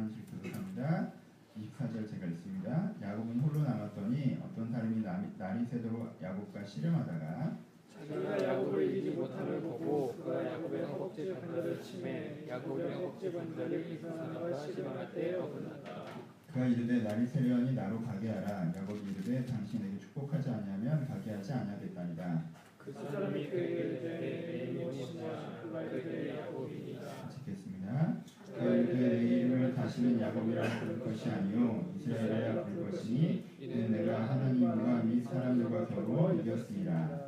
4장 7절부터 갑니다. 24절 제가 읽습니다. 야곱은 홀로 남았더니 어떤 사람이 날이 새도록 야곱과 씨름하다가 자기가 야곱을 이기지 못함을 보고 그가 야곱의 허벅지 관절을 치매 야곱의 허벅지 관절이 그 사람과 씨름할 때에 어긋났다. 그가 이르되 날이 새려니 나로 가게 하라. 야곱이 이르되 당신에게 축복하지 아니하면 가게 하지 아니하겠다니라. 그 사람이 그에게 이르되 내 이름이 무엇이냐. 그가 이르되 야곱이니라. 읽겠습니다. 그가 이르되 내 이름을 다시는 야곱이라 부를 것이 아니요 이스라엘이라 부를 것이니 이는 내가 하나님과 및 사람들과 겨루 이겼습니다.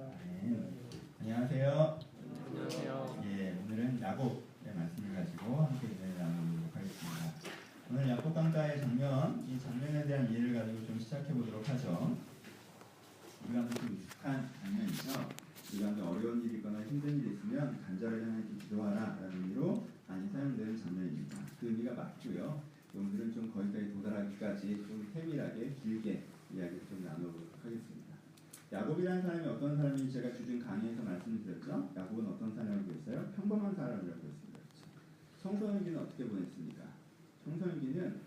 안녕하세요. 안녕하세요. 예, 오늘은 야곱의 말씀을 가지고 함께 은혜를 나누도록 하겠습니다. 오늘 야곱 강가의 장면, 이 장면에 대한 이해를 가지고 좀 시작해 보도록 하죠. 우리가 좀 익숙한 장면이죠. 우리가 어려운 일이 있거나 힘든 일이 있으면 간절하게 하나님께 기도하라 라는 의미로 많이 사용되는 장면입니다. 그 의미가 맞고요. 오늘은 좀 거기까지 도달하기까지 좀 세밀하게 길게 이야기를 좀 나눠보도록 하겠습니다. 야곱이라는 사람이 어떤 사람인지 제가 주중 강의에서 말씀드렸죠. 야곱은 어떤 사람이라고 했어요? 평범한 사람이라고 했습니다. 그렇죠? 청소년기는 어떻게 보냈습니까? 청소년기는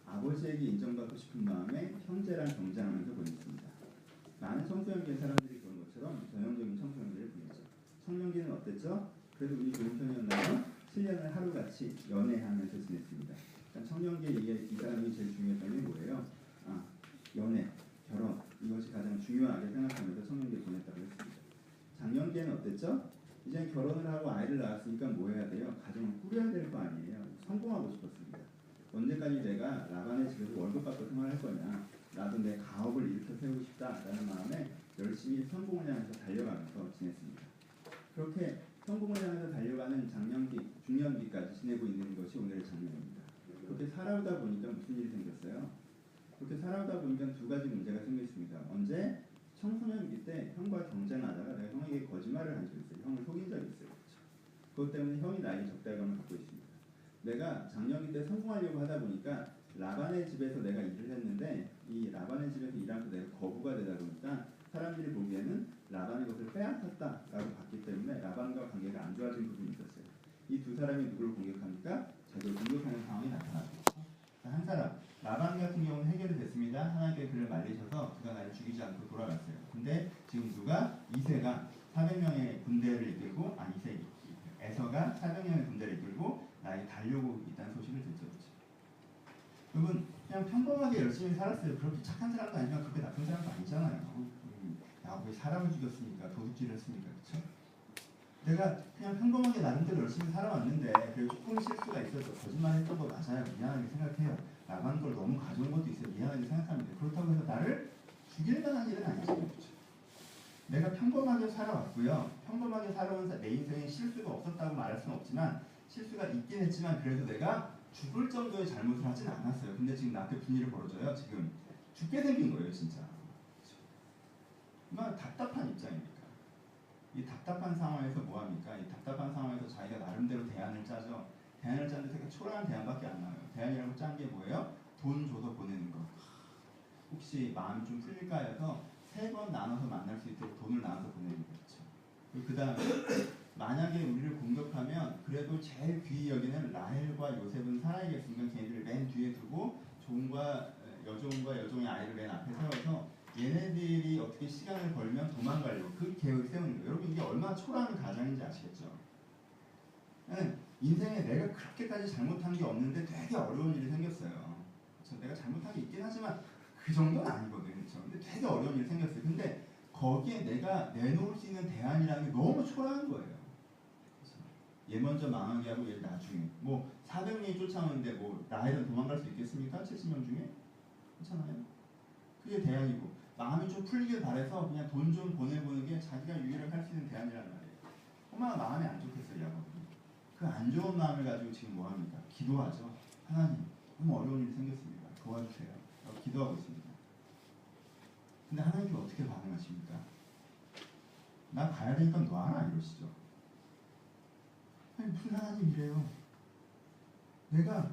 아버지에게 인정받고 싶은 마음에 형제랑 경쟁하면서 보냈습니다. 많은 청소년기의 사람들이 그런 것처럼 전형적인 청소년기를 보냈죠. 청년기는 어땠죠? 그래도 운이 좋은 편이었나요? 7년을 하루같이 연애하면서 지냈습니다. 그러니까 청년기에 이 사람이 제일 중요했던 게 뭐예요? 연애, 결혼, 이것이 가장 중요하게 생각하면서 청년기에 보냈다고 했습니다. 장년기에는 어땠죠? 이제 결혼을 하고 아이를 낳았으니까 뭐 해야 돼요? 가정을 꾸려야 될 거 아니에요. 성공하고 싶었습니다. 언제까지 내가 라반의 집에서 월급 받고 생활할 거냐? 나도 내 가업을 일으켜 세우고 싶다라는 마음에 열심히 성공을 향해서 달려가면서 지냈습니다. 그렇게 성공을 향해서 달려가는 장년기, 중년기까지 지내고 있는 것이 오늘의 장면입니다. 그렇게 살아오다 보니까 무슨 일이 생겼어요? 그렇게 살아오다 보니까 두 가지 문제가 생겼습니다. 언제? 청소년기 때 형과 경쟁하다가 내가 형에게 거짓말을 한 적이 있어요. 형을 속인 적이 있어요. 그렇죠? 그것 때문에 형이 나에게 적대감을 갖고 있습니다. 내가 장년기 때 성공하려고 하다 보니까 라반의 집에서 내가 일을 했는데 이 라반의 집에서 일하면서 내가 거부가 되다 보니까 사람들이 보기에는 라반의 것을 빼앗았다라고 봤기 때문에 라반과 관계가 안 좋아진 부분이 있었어요. 이 두 사람이 누구를 공격합니까? 자기를 공격하는 상황이 나타나죠. 한 사람, 라반 같은 경우는 해결이 됐습니다. 하나님께 그를 말리셔서 그가 나를 죽이지 않고 돌아갔어요. 근데 지금 누가? 이새가 400명의 군대를 이끌고, 에서가 400명의 군대를 이끌고 나에게 달려오고 있다는 소식을 듣죠. 여러분, 그냥 평범하게 열심히 살았어요. 그렇게 착한 사람도 아니지만 그렇게 나쁜 사람도 아니잖아요. 야곱이 사람을 죽였으니까, 도둑질을 했으니까, 그렇죠? 내가 그냥 평범하게 나름대로 열심히 살아왔는데 그래도 조금 실수가 있어서 거짓말했던 거 맞아요. 미안하게 생각해요. 라반 걸 너무 가져온 것도 있어요. 미안하게 생각합니다. 그렇다고 해서 나를 죽일 만한 일은 아니잖아요. 그렇죠? 내가 평범하게 살아왔고요. 평범하게 살아온 내 인생에 실수가 없었다고 말할 수는 없지만 실수가 있긴 했지만 그래도 내가 죽을 정도의 잘못을 하진 않았어요. 근데 지금 나한테 분일이 벌어져요. 지금 죽게 생긴 거예요. 진짜. 얼마나 답답한 입장입니까? 이 답답한 상황에서 뭐합니까? 이 답답한 상황에서 자기가 나름대로 대안을 짜죠. 대안을 짜는데 되게 초라한 대안밖에 안 나와요. 대안이라고 짠 게 뭐예요? 돈 줘서 보내는 거. 혹시 마음이 좀 풀릴까 해서 3번 나눠서 만날 수 있도록 돈을 나눠서 보내는 거죠. 그 다음에 만약에 우리를 공격하면 그래도 제일 귀히 여기는 라헬과 요셉은 살아야겠으니까 걔네들을 맨 뒤에 두고 종과 여종의 아이를 맨 앞에 세워서 얘네들이 어떻게 시간을 벌면 도망가려고 그 계획을 세우는 거예요. 여러분 이게 얼마나 초라한 가장인지 아시겠죠? 인생에 내가 그렇게까지 잘못한 게 없는데 되게 어려운 일이 생겼어요. 그렇죠? 내가 잘못한 게 있긴 하지만 그 정도는 아니거든요. 그렇죠? 근데 되게 어려운 일이 생겼어요. 근데 거기에 내가 내놓을 수 있는 대안이라는 게 너무 초라한 거예요. 그렇죠? 얘 먼저 망하게 하고 얘 나중에 400명이 쫓아오는데 라헬은 도망갈 수 있겠습니까? 70명 중에? 그렇잖아요. 그게 대안이고 마음이 좀 풀리길 바래서 그냥 돈 좀 보내보는 게 자기가 유일하게 할 수 있는 대안이란 말이에요. 얼마나 마음이 안 좋겠어요. 야곱이. 그 안 좋은 마음을 가지고 지금 뭐합니까? 기도하죠. 하나님 너무 어려운 일이 생겼습니다. 도와주세요. 기도하고 있습니다. 근데 하나님께 어떻게 반응하십니까? 나 가야 되니까 놔라 이러시죠. 아니 무슨 하나님이래요. 내가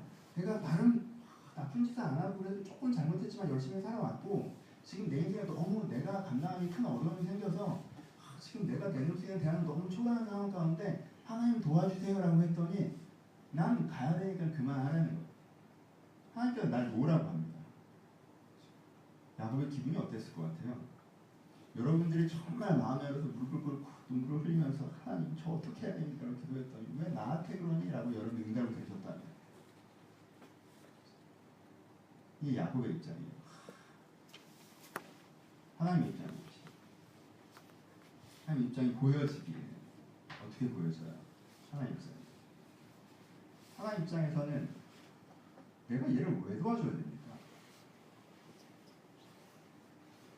나름 나쁜 짓을 안 하고 그래도 조금 잘못했지만 열심히 살아왔고 지금 내 인생에 너무 내가 감당하기 큰 어려움이 생겨서 지금 내가 내놓을 수 있는 대안은 너무 초라한 상황 가운데 하나님 도와주세요 라고 했더니 난 가야 되니까 그만하라는 거예요. 하나님께서 날 놓으라고 합니다. 야곱의 기분이 어땠을 것 같아요? 여러분들이 정말 마음에 열어서 무릎을 꿇고 눈물을 흘리면서 하나님 저 어떻게 해야 됩니까? 라고 기도했더니 왜 나한테 그러니? 라고 여러분이 응답을 드리셨다면 이게 야곱의 입장이에요. 하나님의 입장이에요. 하나님 입장이 보여지기에 어떻게 보여져요? 하나님 입장. 하나님 입장에서는 내가 얘를 왜 도와줘야 됩니까?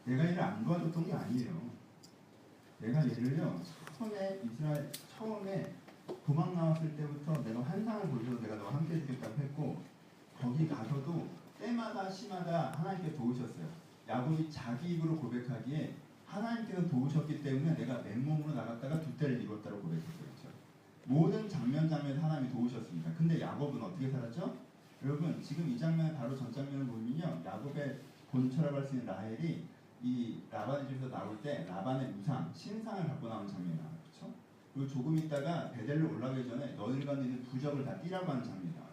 내가 얘를 안 도와줬던 게 아니에요. 내가 얘를요 처음에 이스라엘 처음에 도망 나왔을 때부터 내가 환상을 보여줘서 내가 너와 함께 해주겠다고 했고 거기 가서도 때마다 시마다 하나님께 도우셨어요. 야곱이 자기 입으로 고백하기에 하나님께서 도우셨기 때문에 내가 맨몸으로 나갔다가 두 때를 이뤘다고 고백했어요. 그렇죠? 모든 장면 하나님이 도우셨습니다. 근데 야곱은 어떻게 살았죠? 여러분 지금 이 장면 바로 전 장면을 보면요 야곱의 본처라고 할 수 있는 라헬이 이 라반의 집에서 나올 때 라반의 우상 신상을 갖고 나온 장면이 나와요. 그렇죠? 그리고 조금 있다가 베델로 올라가기 전에 너희들 가운데 있는 부적을 다 띠라고 하는 장면이 나와요.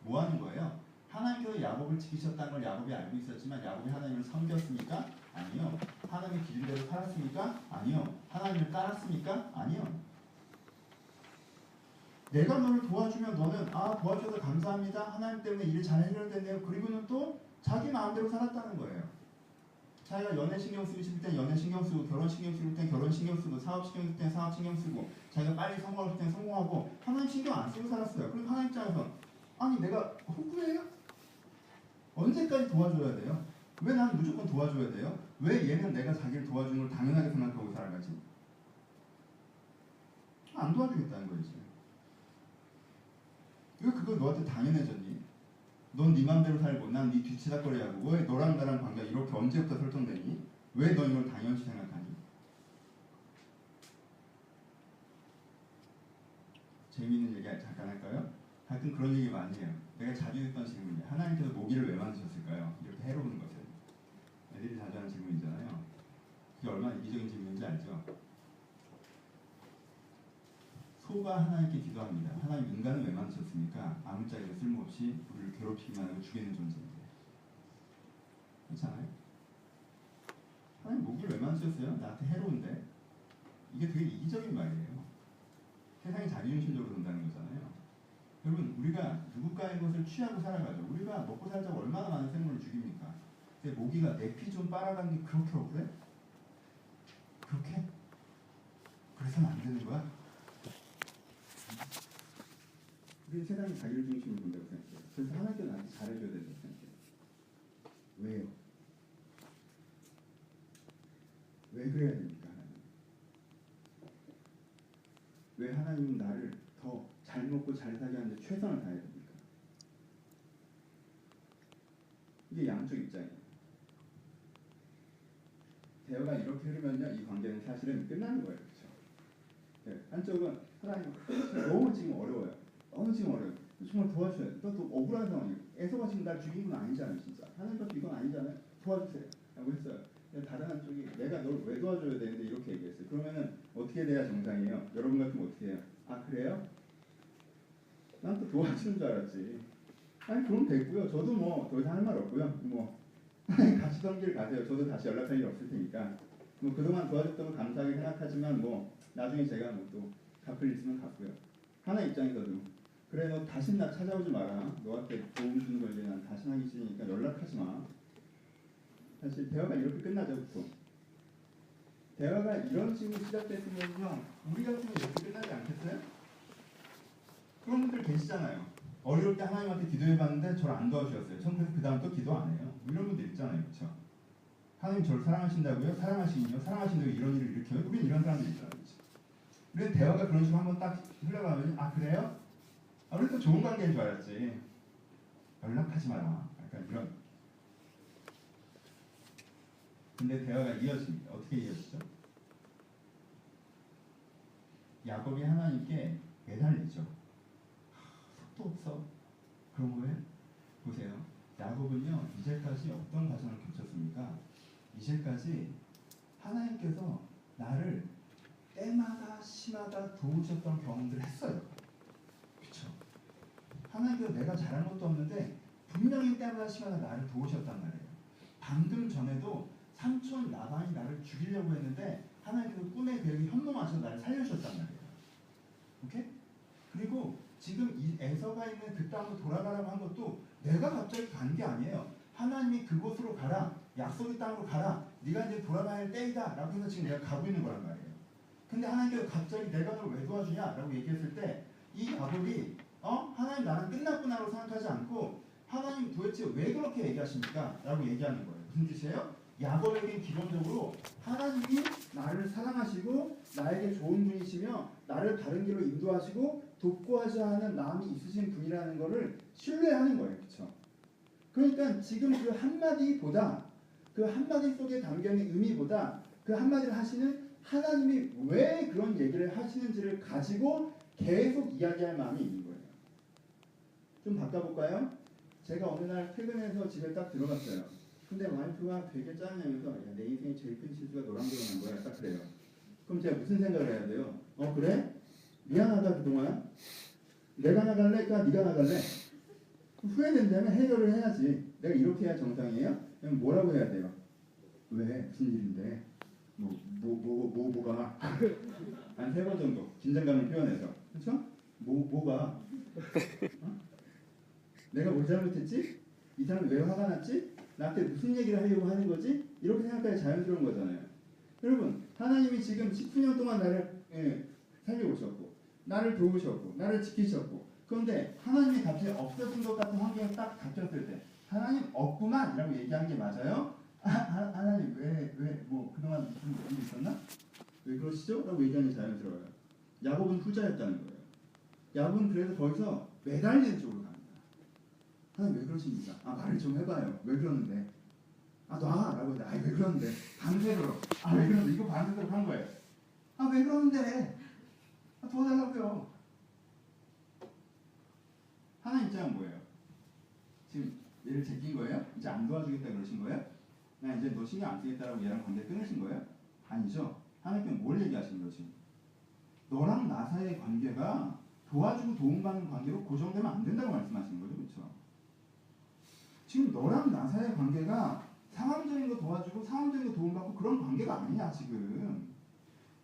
뭐 하는 거예요? 하나님께서 야곱을 지키셨다는 걸 야곱이 알고 있었지만 야곱이 하나님을 섬겼습니까? 아니요. 하나님의 기준대로 살았습니까? 아니요. 하나님을 따랐습니까? 아니요. 내가 너를 도와주면 너는 도와주셔서 감사합니다. 하나님 때문에 일을 잘 해결됐네요. 그리고는 또 자기 마음대로 살았다는 거예요. 자기가 연애 신경 쓰고 싶을 땐 연애 신경 쓰고 결혼 신경 쓰고 땐 결혼 신경 쓰고 사업 신경 쓸 땐 사업 신경 쓰고 자기가 빨리 성공하고 싶을 땐 성공하고 하나님 신경 안 쓰고 살았어요. 그럼 하나님 입장에서 아니 내가 호구예요? 언제까지 도와줘야 돼요? 왜 나는 무조건 도와줘야 돼요? 왜 얘는 내가 자기를 도와주는 걸 당연하게 생각하고 살아가지? 안 도와주겠다는 거지. 왜 그걸 너한테 당연해졌니? 넌 네 맘대로 살고 난 네 뒤치다거리하고 왜 너랑 나랑 관계가 이렇게 언제부터 설정되니? 왜 너 이걸 당연시 생각하니? 재미있는 얘기 잠깐 할까요? 가끔 그런 얘기 많이 해요. 내가 자주 했던 질문이에요. 하나님께서 모기를 왜 만드셨을까요? 이렇게 해로운 것을. 애들이 자주 하는 질문이잖아요. 그게 얼마나 이기적인 질문인지 알죠? 소가 하나님께 기도합니다. 하나님 인간을 왜 만드셨습니까? 아무짝에도 쓸모없이 우리를 괴롭히기만 하고 죽이는 존재인데. 그렇잖아요? 하나님 모기를 왜 만드셨어요? 나한테 해로운데. 이게 되게 이기적인 말이에요. 세상이 자기중심적으로 된다는 거잖아요. 여러분 우리가 누군가의 것을 취하고 살아가죠. 우리가 먹고 살자고 얼마나 많은 생물을 죽입니까? 근데 모기가 내 피 좀 빨아가는 게 그렇게 억울해? 그렇게? 그래서는 안 되는 거야? 우리 세상이 자기를 중심으로 본다고 생각해요. 그래서 하나님께서 나한테 잘해줘야 된다고 생각해요. 왜요? 왜 그래야 됩니까? 하나님? 왜 하나님은 나를 더 잘 먹고 잘 살게 하는데 최선을 다해야 됩니까? 이게 양쪽 입장이에요. 대화가 이렇게 흐르면요, 이 관계는 사실은 끝나는 거예요. 그렇죠? 네, 한쪽은 하나님 너무 지금 어려워요. 너무 지금 어려워요. 정말 도와주셔야 돼. 또 억울한 상황이에요. 에서가 지금 날 죽인 건 아니잖아요. 진짜. 하나님께서 이건 아니잖아요. 도와주세요. 라고 했어요. 다른 한쪽이 내가 널 왜 도와줘야 되는데 이렇게 얘기했어요. 그러면은 어떻게 돼야 정상이에요? 여러분 같으면 어떻게 해요? 아 그래요? 난 또 도와주는 줄 알았지. 아니 그럼 됐고요. 저도 뭐 더 이상 할 말 없고요. 뭐 가시던 길 가세요. 저도 다시 연락할 일 없을 테니까. 뭐 그동안 도와줬던 거 감사하게 생각하지만 뭐 나중에 제가 뭐 또 갚을 일 있으면 갚고요. 하나 입장에서도 그래 너 다시 나 찾아오지 마라. 너한테 도움 주는 걸 이제 난 다시 하기 싫으니까 연락하지 마. 사실 대화가 이렇게 끝나죠. 보통. 대화가 이런 식으로 시작됐으면요. 우리 같으면 이렇게 끝나지 않겠어요? 그런 분들 계시잖아요. 어려울 때 하나님한테 기도해봤는데 저를 안 도와주셨어요. 전 그래서 그 다음 또 기도 안 해요. 뭐 이런 분들 있잖아요. 그렇죠? 하나님 저를 사랑하신다고요? 사랑하시긴요? 사랑하신다고 이런 일을 일으켜요? 우린 이런 사람들이 있잖아요. 그렇죠? 우리는 대화가 그런 식으로 한번 딱 흘러가면 아 그래요? 우리 또 좋은 관계인 줄 알았지. 연락하지 마라. 약간 이런. 근데 대화가 이어집니다. 어떻게 이어지죠? 야곱이 하나님께 매달리죠. 속도 없어. 그런 거예요? 보세요. 야곱은요. 이제까지 어떤 과정을 거쳤습니까? 이제까지 하나님께서 나를 때마다 시마다 도우셨던 경험들을 했어요. 그렇죠? 하나님께서 내가 잘한 것도 없는데 분명히 때마다 시간에 나를 도우셨단 말이에요. 방금 전에도 삼촌 라반이 나를 죽이려고 했는데 하나님께서 꿈의 계획이 현몽하셔서 나를 살려주셨단 말이에요. 오케이? 그리고 지금 이 에서가 있는 그 땅으로 돌아가라고 한 것도 내가 갑자기 간 게 아니에요. 하나님이 그곳으로 가라, 약속의 땅으로 가라, 네가 이제 돌아가야 할 때이다 라고 해서 지금 내가 가고 있는 거란 말이에요. 근데 하나님께서 갑자기 내가 너를 왜 도와주냐 라고 얘기했을 때 이 야곱이 하나님 나는 끝났구나라고 생각하지 않고 하나님 도대체 왜 그렇게 얘기하십니까? 라고 얘기하는 거예요. 무슨 뜻이에요? 야곱에겐 기본적으로 하나님이 나를 사랑하시고 나에게 좋은 분이시며 나를 바른 길로 인도하시고 돕고 하자 하는 마음이 있으신 분이라는 것을 신뢰하는 거예요. 그렇죠? 그러니까 지금 그 한마디보다 그 한마디 속에 담겨있는 의미보다 그 한마디를 하시는 하나님이 왜 그런 얘기를 하시는지를 가지고 계속 이야기할 마음이 있는 거예요. 좀 바꿔볼까요? 제가 어느 날 퇴근해서 집에 딱 들어갔어요. 근데 와이프가 되게 짜증내면서 내 인생에 제일 큰 실수가 너랑 결혼한 거야. 딱 그래요. 그럼 제가 무슨 생각을 해야 돼요? 그래? 미안하다 그동안. 내가 나갈래? 네가 나갈래? 후회된다면 해결을 해야지. 내가 이렇게 해야 정상이에요? 그럼 뭐라고 해야 돼요? 왜? 무슨 일인데? 뭐가? 한 3번 정도 긴장감을 표현해서. 그렇죠? 뭐가? 내가 뭘 잘못했지? 이 사람이 왜 화가 났지? 나한테 무슨 얘기를 하려고 하는 거지? 이렇게 생각하기 자연스러운 거잖아요. 여러분, 하나님이 지금 19년 동안 나를 살려오셨고 나를 도우셨고 나를 지키셨고 그런데 하나님이 갑자기 없어진 것 같은 환경에 딱 닥쳤을 때 하나님 없구만 이라고 얘기한 게 맞아요? 하나님 뭐 그동안 무슨 일이 있었나? 왜 그러시죠? 라고 얘기하는 게 자연스러워요. 야곱은 후자였다는 거예요. 야곱은 그래서 거기서 매달리는 쪽으로 갑니다. 하나님 왜 그러십니까? 말을 좀 해봐요. 왜 그러는데? 놔! 라고 했는데 왜 그러는데? 밤새도록 왜 그러는데? 이거 밤새도록 한 거예요. 왜 그러는데? 도와달라고요. 하나님 입장은 뭐예요? 지금 얘를 제낀 거예요? 이제 안 도와주겠다 그러신 거예요? 나 이제 너 신경 안 쓰겠다라고 얘랑 관계 끊으신 거예요? 아니죠. 하나님께는 뭘 얘기하시는 거지? 너랑 나 사이의 관계가 도와주고 도움받는 관계로 고정되면 안 된다고 말씀하시는 거죠. 그렇죠? 지금 너랑 나 사이의 관계가 상황적인 거 도와주고 상황적인 거 도움받고 그런 관계가 아니야. 지금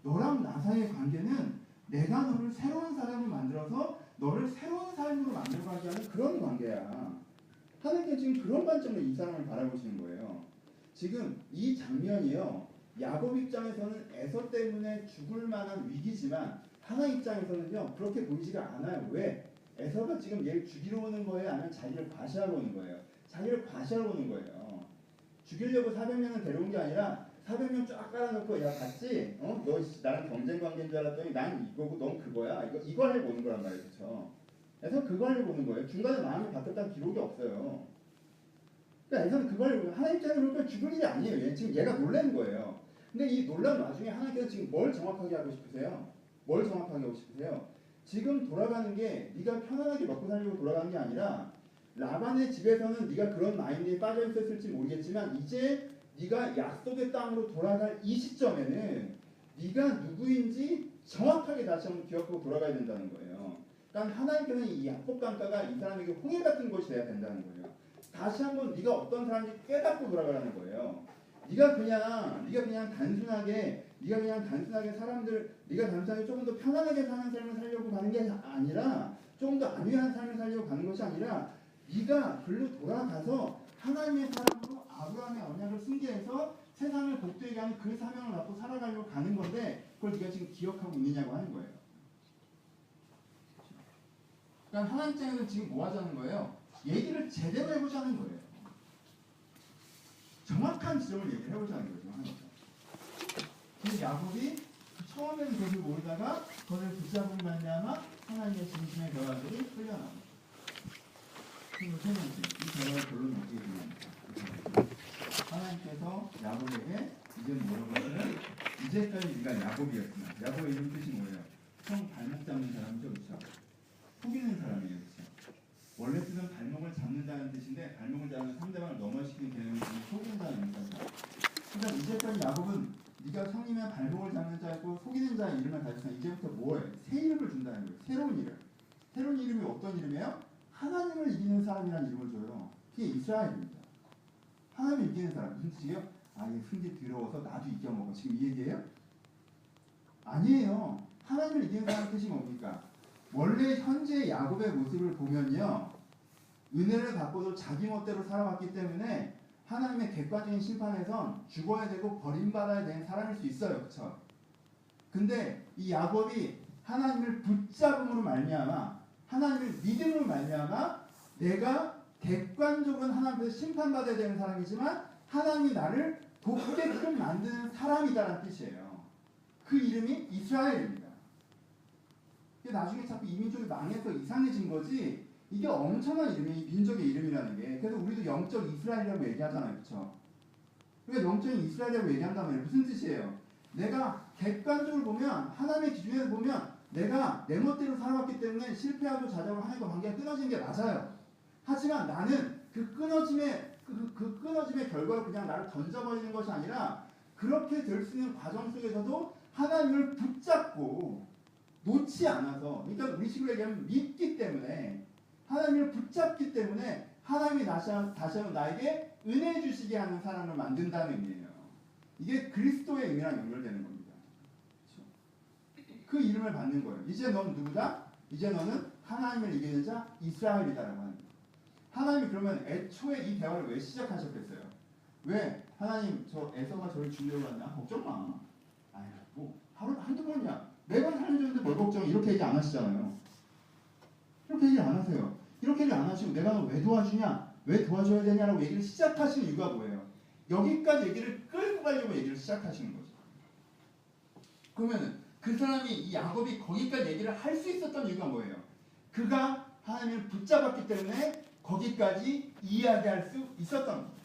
너랑 나 사이의 관계는 내가 너를 새로운 사람을 만들어서 너를 새로운 삶으로 만들어가게 하는 그런 관계야. 하나님께 지금 그런 관점으로 이 사람을 바라보시는 거예요. 지금 이 장면이요. 야곱 입장에서는 에서 때문에 죽을 만한 위기지만 하나님 입장에서는요. 그렇게 보이지가 않아요. 왜? 에서가 지금 얘를 죽이러 오는 거예요? 아니면 자기를 과시하러 오는 거예요? 자기를 과시하러 오는 거예요. 죽이려고 400명을 데려온 게 아니라 400명 쫙 깔아놓고 야 봤지? 너 나랑 경쟁 관계인 줄 알았더니 난 이거고 넌 그거야. 이거 하려고 오는 거란 말이에요. 그렇죠? 그래서 그거 하려고 오는 거예요. 중간에 마음이 바뀌었다는 기록이 없어요. 그러니까 에서는 그걸 하나님 입장에서 그러니까 죽을 일이 아니에요. 지금 얘가 놀란 거예요. 근데 이 놀란 와중에 하나님께서 지금 뭘 정확하게 하고 싶으세요? 뭘 정확하게 하고 싶으세요? 지금 돌아가는 게 네가 편안하게 먹고 살려고 돌아가는 게 아니라 라반의 집에서는 네가 그런 마인드에 빠져 있었을지 모르겠지만 이제 네가 약속의 땅으로 돌아갈 이 시점에는 네가 누구인지 정확하게 다시 한번 기억하고 돌아가야 된다는 거예요. 그러니까 하나님께서는 이 약속 강가가 이 사람에게 홍해 같은 것이 돼야 된다는 거예요. 다시 한번 네가 어떤 사람인지 깨닫고 돌아가라는 거예요. 네가 그냥 단순하게 조금 더 편안하게 사는 삶을 살려고 가는 게 아니라 조금 더 안위한 삶을 살려고 가는 것이 아니라 네가 글로 돌아가서 하나님의 사람으로 아브라함의 언약을 승계해서 세상을 복되게 하는 그 사명을 갖고 살아가려고 가는 건데 그걸 네가 지금 기억하고 있느냐고 하는 거예요. 그러니까 하나님 입장에서는 지금 뭐 하자는 거예요? 얘기를 제대로 해보자는 거예요. 정확한 지점을 얘기를 해보자는 거죠. 근데 야곱이 처음에는 그것을 모르다가 그것을 붙잡은 말미암아 하나님의 진심의 결과들이 흘려나옵니다. 그리고 세 번째, 이 결과의 결론은 어떻게 되냐면 하나님께서 야곱에게 이제는 뭐라고 하시면 이제까지 네가 야곱이었구나. 야곱의 이름 뜻이 뭐예요? 형 발목 잡는 사람이죠. 그렇죠? 속이는 사람이에요. 그렇죠? 원래 뜻은 발목을 잡는다는 뜻인데 발목을 잡는 상대방을 넘어시키는 개념이 속인다는 의미입니다. 그러니까 이제까지 야곱은 네가 성님의 발목을 잡는 자였고 속이는 자의 이름을 가졌으면 이제부터 뭐예요? 새 이름을 준다는 거예요. 새로운 이름. 새로운 이름이 어떤 이름이에요? 하나님을 이기는 사람이라는 이름을 줘요. 그게 이스라엘입니다. 하나님을 이기는 사람 무슨 뜻이에요? 이 흥기 더러워서 나도 이겨먹어. 지금 이 얘기예요? 아니에요. 하나님을 이기는 사람 뜻이 뭡니까? 원래 현재 야곱의 모습을 보면요, 은혜를 갖고도 자기 멋대로 살아왔기 때문에 하나님의 객관적인 심판에선 죽어야 되고 버림받아야 되는 사람일 수 있어요. 그렇죠? 근데 이 야곱이 하나님을 붙잡음으로 말미암아, 하나님을 믿음으로 말미암아, 내가 객관적으로 하나님 앞에서 심판받아야 되는 사람이지만 하나님이 나를 돕게끔 만드는 사람이다라는 뜻이에요. 그 이름이 이스라엘입니다. 나중에 자꾸 이 민족이 망해서 이상해진 거지, 이게 엄청난 이름이 민족의 이름이라는 게. 그래서 우리도 영적 이스라엘이라고 얘기하잖아요. 그렇죠? 그러니까 영적인 이스라엘이라고 얘기한다면 무슨 뜻이에요? 내가 객관적으로 보면, 하나님의 기준에서 보면 내가 내 멋대로 살아왔기 때문에 실패하고 좌절하고 하나님과 관계가 끊어지는 게 맞아요. 하지만 나는 그 끊어짐의 결과로 그냥 나를 던져버리는 것이 아니라, 그렇게 될 수 있는 과정 속에서도 하나님을 붙잡고 놓지 않아서, 그러니까 우리 식으로 얘기하면 믿기 때문에, 하나님을 붙잡기 때문에 하나님이 다시 한번 나에게 은혜 주시게 하는 사람을 만든다는 의미예요. 이게 그리스도의 의미랑 연결되는 겁니다. 그렇죠? 그 이름을 받는 거예요. 이제 넌 누구다? 이제 너는 하나님을 이기는 자 이스라엘이다라고 하는 거예요. 하나님이 그러면 애초에 이 대화를 왜 시작하셨겠어요? 왜 하나님 저 에서가 저를 죽이려고 한다? 걱정 마. 뭐 하루 한두 번이야. 매번 살려주는데 뭘 걱정해. 이렇게 얘기 안 하시잖아요. 이렇게 얘기 안 하세요. 이렇게 얘기 안 하시고 내가 너 왜 도와주냐? 왜 도와줘야 되냐라고 얘기를 시작하시는 이유가 뭐예요? 여기까지 얘기를 끌고 가려고 얘기를 시작하시는 거죠. 그러면 그 사람이, 이 야곱이 거기까지 얘기를 할 수 있었던 이유가 뭐예요? 그가 하나님을 붙잡았기 때문에 거기까지 이야기할 수 있었던 겁니다.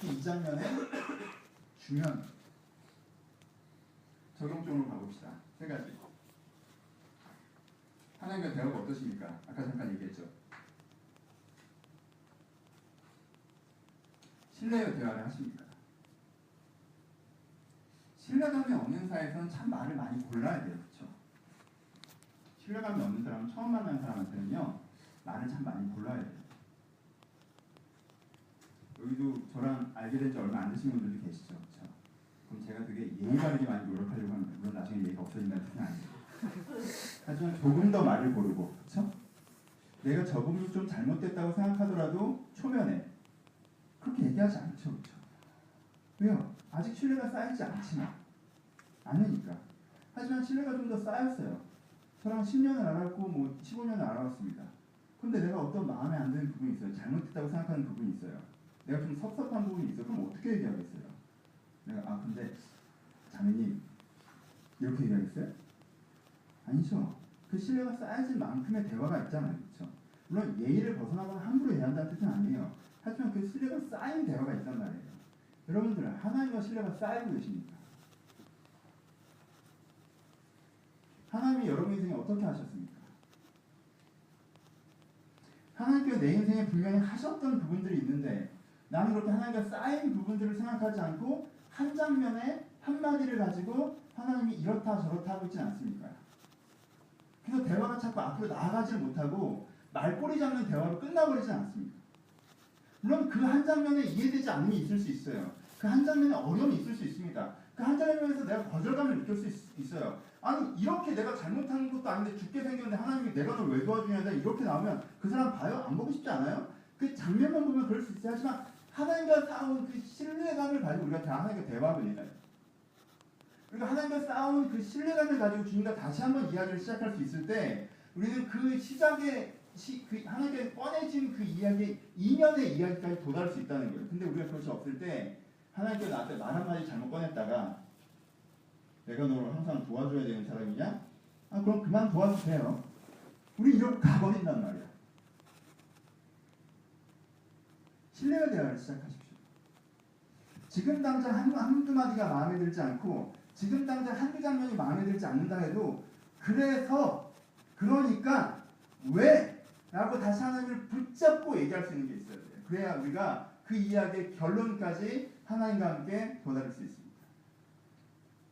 이 장면에 중요한 적용적으로 가봅시다. 세 가지. 하나님과 대화가 어떠십니까? 아까 잠깐 얘기했죠. 신뢰의 대화를 하십니까? 신뢰감이 없는 사이에서는 참 말을 많이 골라야 돼요. 그렇죠? 신뢰감이 없는 사람은 처음 만나는 사람한테는요, 말을 참 많이 골라야 돼요. 여기도 저랑 알게 된 지 얼마 안 되신 분들도 계시죠. 그렇죠? 그럼 제가 되게 예의 바르게 많이 노력하려고 합니다. 물론 나중에 예의가 없어진다는 뜻은 아니에요. 하지만 조금 더 말을 고르고, 그렇죠? 내가 저 부분이 좀 잘못됐다고 생각하더라도 초면에 그렇게 얘기하지 않죠. 그렇죠? 왜요? 아직 신뢰가 쌓이지 않으니까. 하지만 신뢰가 좀 더 쌓였어요. 저랑 10년을 알았고 뭐 15년을 알아왔습니다. 근데 내가 어떤 마음에 안 드는 부분이 있어요. 잘못됐다고 생각하는 부분이 있어요. 내가 좀 섭섭한 부분이 있어요. 그럼 어떻게 얘기하겠어요? 내가 근데 자매님 이렇게 얘기하겠어요? 아니죠. 그 신뢰가 쌓여진 만큼의 대화가 있잖아요. 그렇죠? 물론 예의를 벗어나거나 함부로 얘기한다는 뜻은 아니에요. 하지만 그 신뢰가 쌓인 대화가 있단 말이에요. 여러분들은 하나님과 신뢰가 쌓이고 계십니까? 하나님이 여러분 인생에 어떻게 하셨습니까? 하나님께서 내 인생에 분명히 하셨던 부분들이 있는데 나는 그렇게 하나님과 쌓인 부분들을 생각하지 않고 한 장면에 한마디를 가지고 하나님이 이렇다 저렇다 하고 있지 않습니까? 그래서 대화가 자꾸 앞으로 나아가지를 못하고 말꼬리 잡는 대화로 끝나버리지 않습니까? 물론 그 한 장면에 이해되지 않는 게 있을 수 있어요. 그 한 장면에 어려움이 있을 수 있습니다. 그 한 장면에서 내가 거절감을 느낄 수 있어요. 아니 이렇게 내가 잘못한 것도 아닌데 죽게 생겼는데 하나님이 내가 널 왜 도와주냐 이렇게 나오면 그 사람 봐요? 안 보고 싶지 않아요? 그 장면만 보면 그럴 수 있어요. 하지만 하나님과 싸운 그 신뢰감을 가지고 우리가 하나님과 대화하고 있는 거예요. 그러니까 하나님과 싸운 그 신뢰감을 가지고 주님과 다시 한번 이야기를 시작할 수 있을 때 우리는 그 시작의 그 하나님께 꺼내진 그 이야기, 이면의 이야기까지 도달할 수 있다는 거예요. 근데 우리가 그것이 없을 때 하나님께서 나한테 말 한마디 잘못 꺼냈다가 내가 너를 항상 도와줘야 되는 사람이냐? 그럼 그만 도와도 돼요. 우리 이러고 가버린단 말이야. 신뢰의 대화를 시작하십시오. 지금 당장 한두 마디가 마음에 들지 않고 지금 당장 한두 장면이 마음에 들지 않는다 해도 그러니까 왜? 라고 다시 하나님을 붙잡고 얘기할 수 있는 게 있어야 돼요. 그래야 우리가 그 이야기의 결론까지 하나님과 함께 도달할 수 있습니다.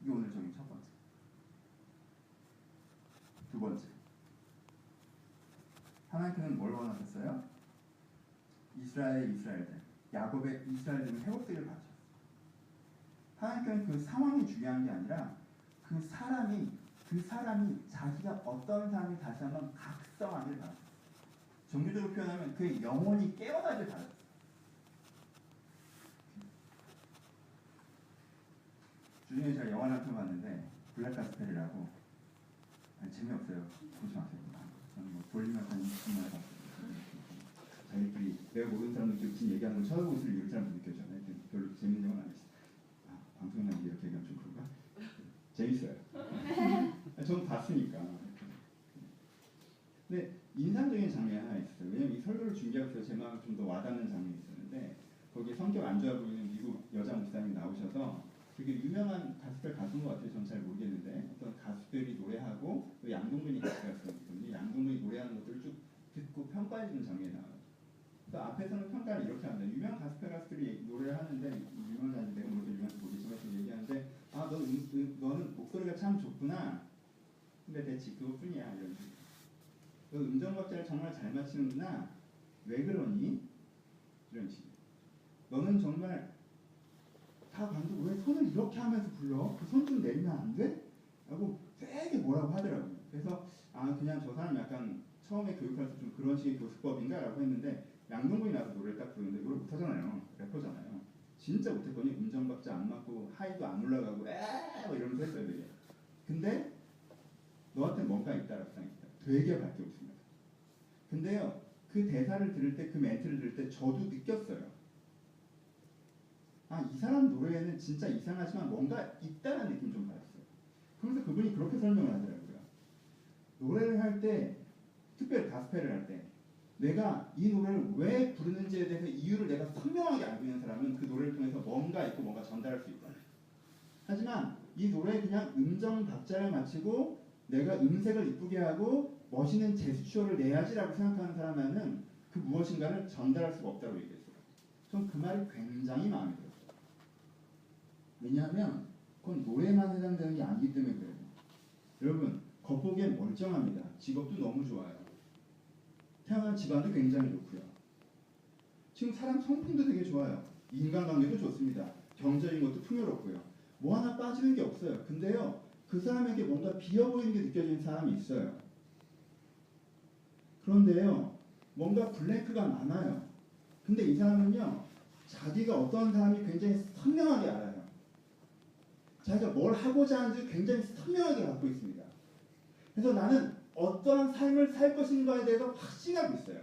이게 오늘 적인 첫 번째. 두 번째. 하나님께서는 뭘 원하셨어요? 이스라엘들, 야곱의 이스라엘들은 회복되기를 바라죠. 하나님께는 그 상황이 중요한 게 아니라 그 사람이 자기가 어떤 사람이 다시 한번 각성하기를 바라죠. 종교적으로 표현하면 그의 영혼이 깨어나길 바라죠. 주중에 제가 영화를 한 편 봤는데 블랙 가스펠이라고. 재미없어요. 보지 마세요. 저는 뭐 돌리면서 20분만 봤어요. 자기들이 내가 모르는 사람들 지금 얘기하는 걸 쳐다보고 있을 이유를 잘 못 느껴져. 별로 재밌는 건 아니었어요. 방송이나 이렇게 얘기하면 좀 그런가? 재밌어요. 저는 봤으니까. 근데 인상적인 장면이 하나 있어요. 왜냐면 이 설교를 준비하면서 제 마음에 좀 더 와닿는 장면이 있었는데 거기에 성격 안 좋아 보이는 미국 여자 목사님이 나오셔서 되게 유명한 가스펠 가수인 것 같아요. 저는 잘 모르겠는데 어떤 가수들이 노래하고 또 양동근이 같이 갔었는데 양동근이 노래하는 것들을 쭉 듣고 평가해주는 장면이 나와요. 또 앞에서는 평가를 이렇게 합니다. 유명 가스펠 가수들이 노래를 하는데 유명한 내가 유명한지 모르겠지만 얘기하는데 너는 목소리가 참 좋구나. 근데 대체 그것뿐이야. 이런 식으로. 너 음정박자를 정말 잘 맞추는구나. 왜 그러니? 이런 식으로. 너는 정말 다 봤는데 왜 손을 이렇게 하면서 불러? 그 손 좀 내리면 안 돼? 라고 되게 뭐라고 하더라고요. 그래서 그냥 저 사람 약간 처음에 교육할 때 좀 그런 식의 교수법인가? 라고 했는데 양동근이 나서 노래를 딱 부르는데 노래 못하잖아요. 래퍼잖아요. 진짜 못했거든요. 음정박자 안 맞고 하이도 안 올라가고 뭐 이러면서 했어요. 되게. 근데 너한테 뭔가 있다라고 생각했어요. 되게 밝게 웃습니다. 근데요. 그 대사를 들을 때, 그 멘트를 들을 때 저도 느꼈어요. 이 사람 노래에는 진짜 이상하지만 뭔가 있다는 느낌 좀 받았어요. 그러면서 그분이 그렇게 설명을 하더라고요. 노래를 할 때, 특별히 가스펠을 할 때, 내가 이 노래를 왜 부르는지에 대해서 이유를 내가 선명하게 알고 있는 사람은 그 노래를 통해서 뭔가 있고 뭔가 전달할 수 있다. 하지만 이 노래에 그냥 음정 박자를 맞추고 내가 음색을 이쁘게 하고 멋있는 제스처를 내야지라고 생각하는 사람은 그 무엇인가를 전달할 수가 없다고 얘기했어요. 전 그 말이 굉장히 마음에 들었어요. 왜냐하면 그건 노래만 해당되는 게 아니기 때문에 그래요. 여러분 겉보기엔 멀쩡합니다. 직업도 너무 좋아요. 태어난 집안도 굉장히 좋고요. 지금 사람 성품도 되게 좋아요. 인간관계도 좋습니다. 경제적인 것도 풍요롭고요. 뭐 하나 빠지는 게 없어요. 근데요. 그 사람에게 뭔가 비어 보이는 게 느껴지는 사람이 있어요. 그런데요. 뭔가 블랭크가 많아요. 근데 이 사람은요. 자기가 어떤 사람이 굉장히 선명하게 알아요. 자기가 뭘 하고자 하는지 굉장히 선명하게 갖고 있습니다. 그래서 나는 어떠한 삶을 살 것인가에 대해서 확신하고 있어요.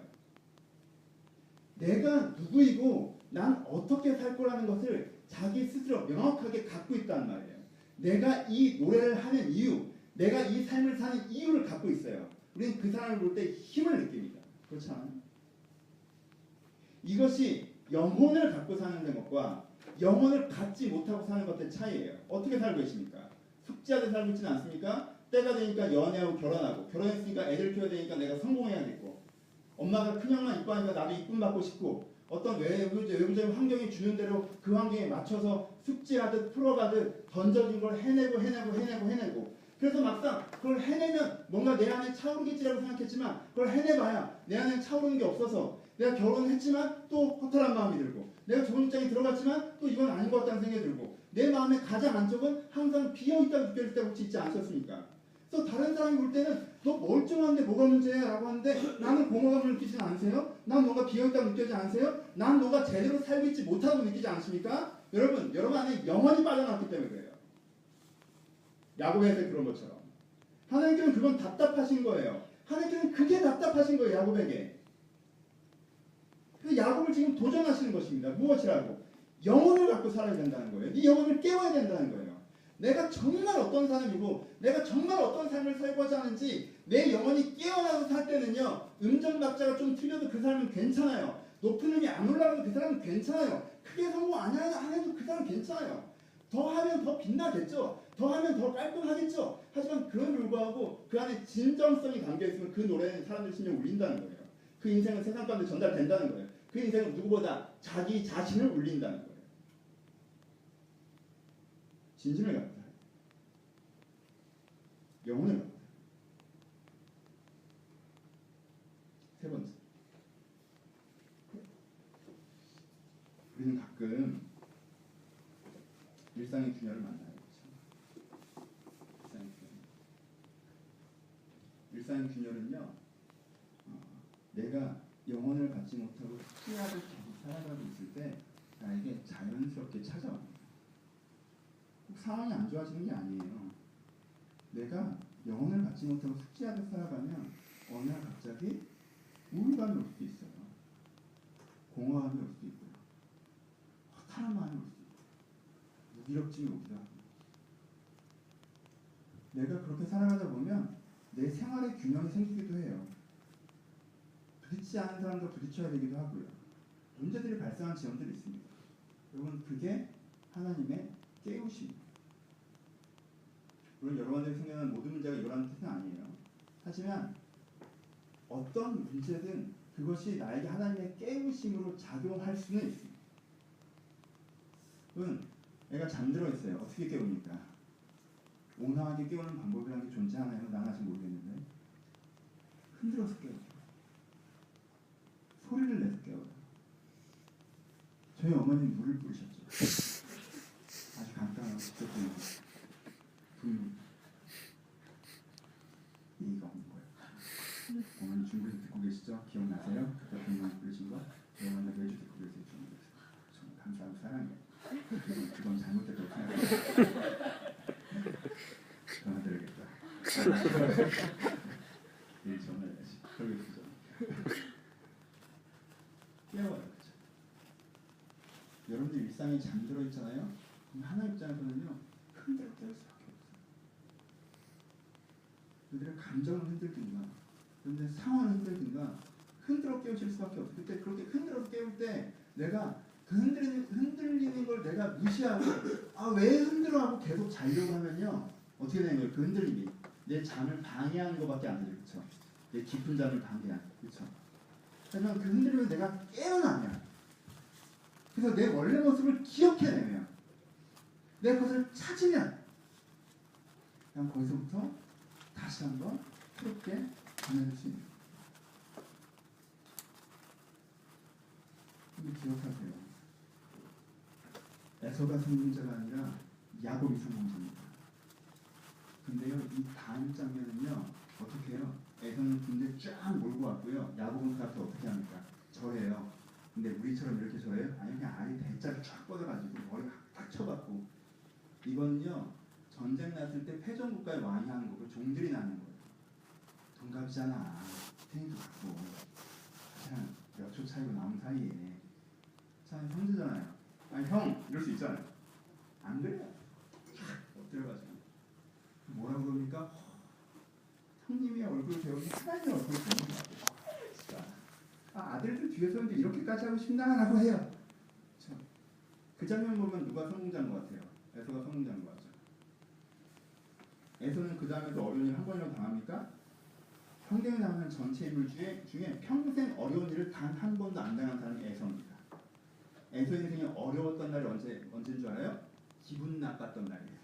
내가 누구이고 난 어떻게 살 거라는 것을 자기 스스로 명확하게 갖고 있다는 말이에요. 내가 이 노래를 하는 이유, 내가 이 삶을 사는 이유를 갖고 있어요. 우리는 그 사람을 볼 때 힘을 느낍니다. 그렇지 않아요? 이것이 영혼을 갖고 사는 것과 영혼을 갖지 못하고 사는 것의 차이예요. 어떻게 살고 계십니까? 숙제하듯 살고 있지는 않습니까? 때가 되니까 연애하고 결혼하고 결혼했으니까 애들 키워야 되니까 내가 성공해야겠고 엄마가 큰형만 이뻐하니까 나도 이쁨 받고 싶고 어떤 외부적인 환경이 주는 대로 그 환경에 맞춰서 숙제하듯 풀어가듯 던져진 걸 해내고 그래서 막상 그걸 해내면 뭔가 내 안에 차오르겠지라고 생각했지만 그걸 해내봐야 내 안에 차오르는 게 없어서 내가 결혼했지만 또 허탈한 마음이 들고 내가 좋은 직장에 들어갔지만 또 이건 아닌 것 같다는 생각이 들고 내 마음의 가장 안쪽은 항상 비어있다고 느껴질 때가 혹시 있지 않으셨습니까? 그래서 다른 사람이 볼 때는 너 멀쩡한데 뭐가 문제야? 라고 하는데 나는 공허감을 느끼지 않으세요? 난 뭔가 비어있다고 느끼지 않으세요? 난 너가 제대로 살고 있지 못하다고 느끼지 않으십니까? 여러분 안에 영혼이 빠져나왔기 때문에 그래요. 야곱에서 그런 것처럼 하나님께는 그건 답답하신 거예요. 하나님께는 그게 답답하신 거예요. 야곱에게. 그래서 야곱을 지금 도전하시는 것입니다. 무엇이라고? 영혼을 갖고 살아야 된다는 거예요. 네 영혼을 깨워야 된다는 거예요. 내가 정말 어떤 사람이고 내가 정말 어떤 삶을 살고자 하는지 내 영혼이 깨어나서 살 때는요. 음정박자가 좀 틀려도 그 사람은 괜찮아요. 높은 음이 안 올라가도 그 사람은 괜찮아요. 크게 성공 안 해도 그 사람은 괜찮아요. 더 하면 더 빛나겠죠. 더 하면 더 깔끔하겠죠. 하지만 그럼에도 불구하고 그 안에 진정성이 담겨있으면 그 노래는 사람들 심령을 울린다는 거예요. 그 인생은 세상 가운데 전달된다는 거예요. 그 인생은 누구보다 자기 자신을 울린다는 거예요. 진심을 갖고 살아요. 영혼을 갖고 살아요. 세 번째. 우리는 가끔 일상의 균열을 만나요. 그렇죠? 일상의 균열은요, 내가 영혼을 갖지 못하고 숙제하고 계속 살아가고 있을 때 나에게 자연스럽게 찾아옵니다. 꼭 상황이 안 좋아지는 게 아니에요. 내가 영혼을 갖지 못하고 숙제하고 살아가면 어느 날 갑자기 우울감이 올 수도 있어요. 공허함이 올 수도 있고요. 허탈한 마음이 올 수도 있고 무기력증이 오기도 하고. 내가 그렇게 살아가다 보면 내 생활의 균형이 생기기도 해요. 부딪히지 않은 사람과 부딪혀야 되기도 하고요. 문제들이 발생한 지점들이 있습니다. 여러분, 그게 하나님의 깨우심입니다. 물론 여러분들이 생각하는 모든 문제가 이거라는 뜻은 아니에요. 하지만 어떤 문제든 그것이 나에게 하나님의 깨우심으로 작용할 수는 있습니다. 여러분, 애가 잠들어 있어요. 어떻게 깨웁니까? 온화하게 깨우는 방법이라는 게 존재하나요? 난 아직 모르겠는데 흔들어서 깨워요. 소리를 내서 깨워요. 저희 어머니는 물을 뿌리셨죠. 아주 간단하고 직접적인 분유. 이해가 없는 거예요. 어머니 중국에서 듣고 계시죠? 기억나세요? 그때 분유 뿌리신 거? 저희 어머니가 매주 듣고 계세요. 정말 감사하고 사랑해요. 그건 잘못됐다고 생각해요. 전화드려야겠다. 일 전화해야지. 그러겠죠. 깨워요. 그렇죠? 여러분들 일상에 잠들어 있잖아요. 그럼 하나님 입장에서는요, 흔들어 깨울 수밖에 없어요. 그들의 감정은 흔들든가, 그런데 상황은 흔들든가, 흔들어 깨우칠 수밖에 없어요. 그때 그렇게 흔들어 깨울 때 내가 그 흔들리는 걸 내가 무시하고 왜 흔들어 하고 계속 자려고 하면요, 어떻게 되는 거예요? 그 흔들림이 내 잠을 방해하는 것밖에 안 돼요. 그렇죠? 내 깊은 잠을 방해하는. 그렇죠? 하지만 그 흔들림을 내가 깨어나면, 그래서 내 원래 모습을 기억해내면, 내 것을 찾으면, 그냥 거기서부터 다시 한번 새롭게 변해질 수 있는 거예요. 기억하세요. 에서가 성공자가 아니라 야곱이 성공자입니다. 근데요, 이 다음 장면은요, 어떻게 해요? 에서는 군대 쫙 몰고 왔고요. 야곱은 그 앞에 어떻게 합니까? 저예요. 근데 우리처럼 이렇게 저예요? 아니, 그냥 아예 대자를 쫙 뻗어가지고 머리 탁 쳐박고. 이건요, 전쟁 났을 때 패전국가의 왕이 하는 거고 종들이 나는 거예요. 동갑이잖아. 태인도 같고. 그냥 몇 초 차이로 나온 사이에. 참 형제잖아요. 아니, 형! 이럴 수 있잖아요. 안 그래요. 엎드려가지고. 뭐라고 그럽니까? 형님의 얼굴 배우니 하나님의 얼굴 배우는 것 같아요. 진짜. 아들들 뒤에서 이제 이렇게까지 하고 싶나라고 해요. 참. 그 장면 보면 누가 성공자인 것 같아요? 에서가 성공자인 것 같죠. 에서는 그 다음에도 어려운 일 한 번이라도 당합니까? 성경에 나오는 전체 인물 중에 평생 어려운 일을 단 한 번도 안 당한 사람이 에서입니다. 에서 인생이 어려웠던 날이 언제인 줄 알아요? 기분 나빴던 날이에요.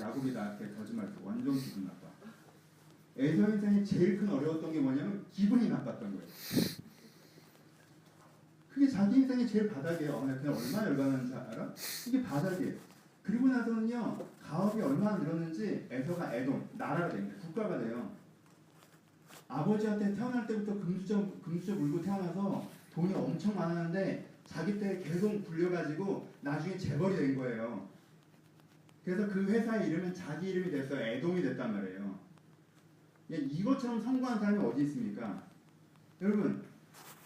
야곱이 나한테 거짓말했어. 완전 기분 나빠. 에서 인생이 제일 큰 어려웠던 게 뭐냐면 기분이 나빴던 거예요. 그게 자기 인생의 제일 바닥이에요. 그냥 얼마나 열받는지 알아? 이게 바닥이에요. 그리고 나서는요, 가업이 얼마나 늘었는지 에서가 에돔, 나라가 됩니다. 국가가 돼요. 아버지한테 태어날 때부터 금수저 물고 태어나서 돈이 엄청 많았는데 자기 때 계속 불려가지고 나중에 재벌이 된 거예요. 그래서 그 회사의 이름은 자기 이름이 됐어요. 에돔이 됐단 말이에요. 이것처럼 성공한 사람이 어디 있습니까? 여러분,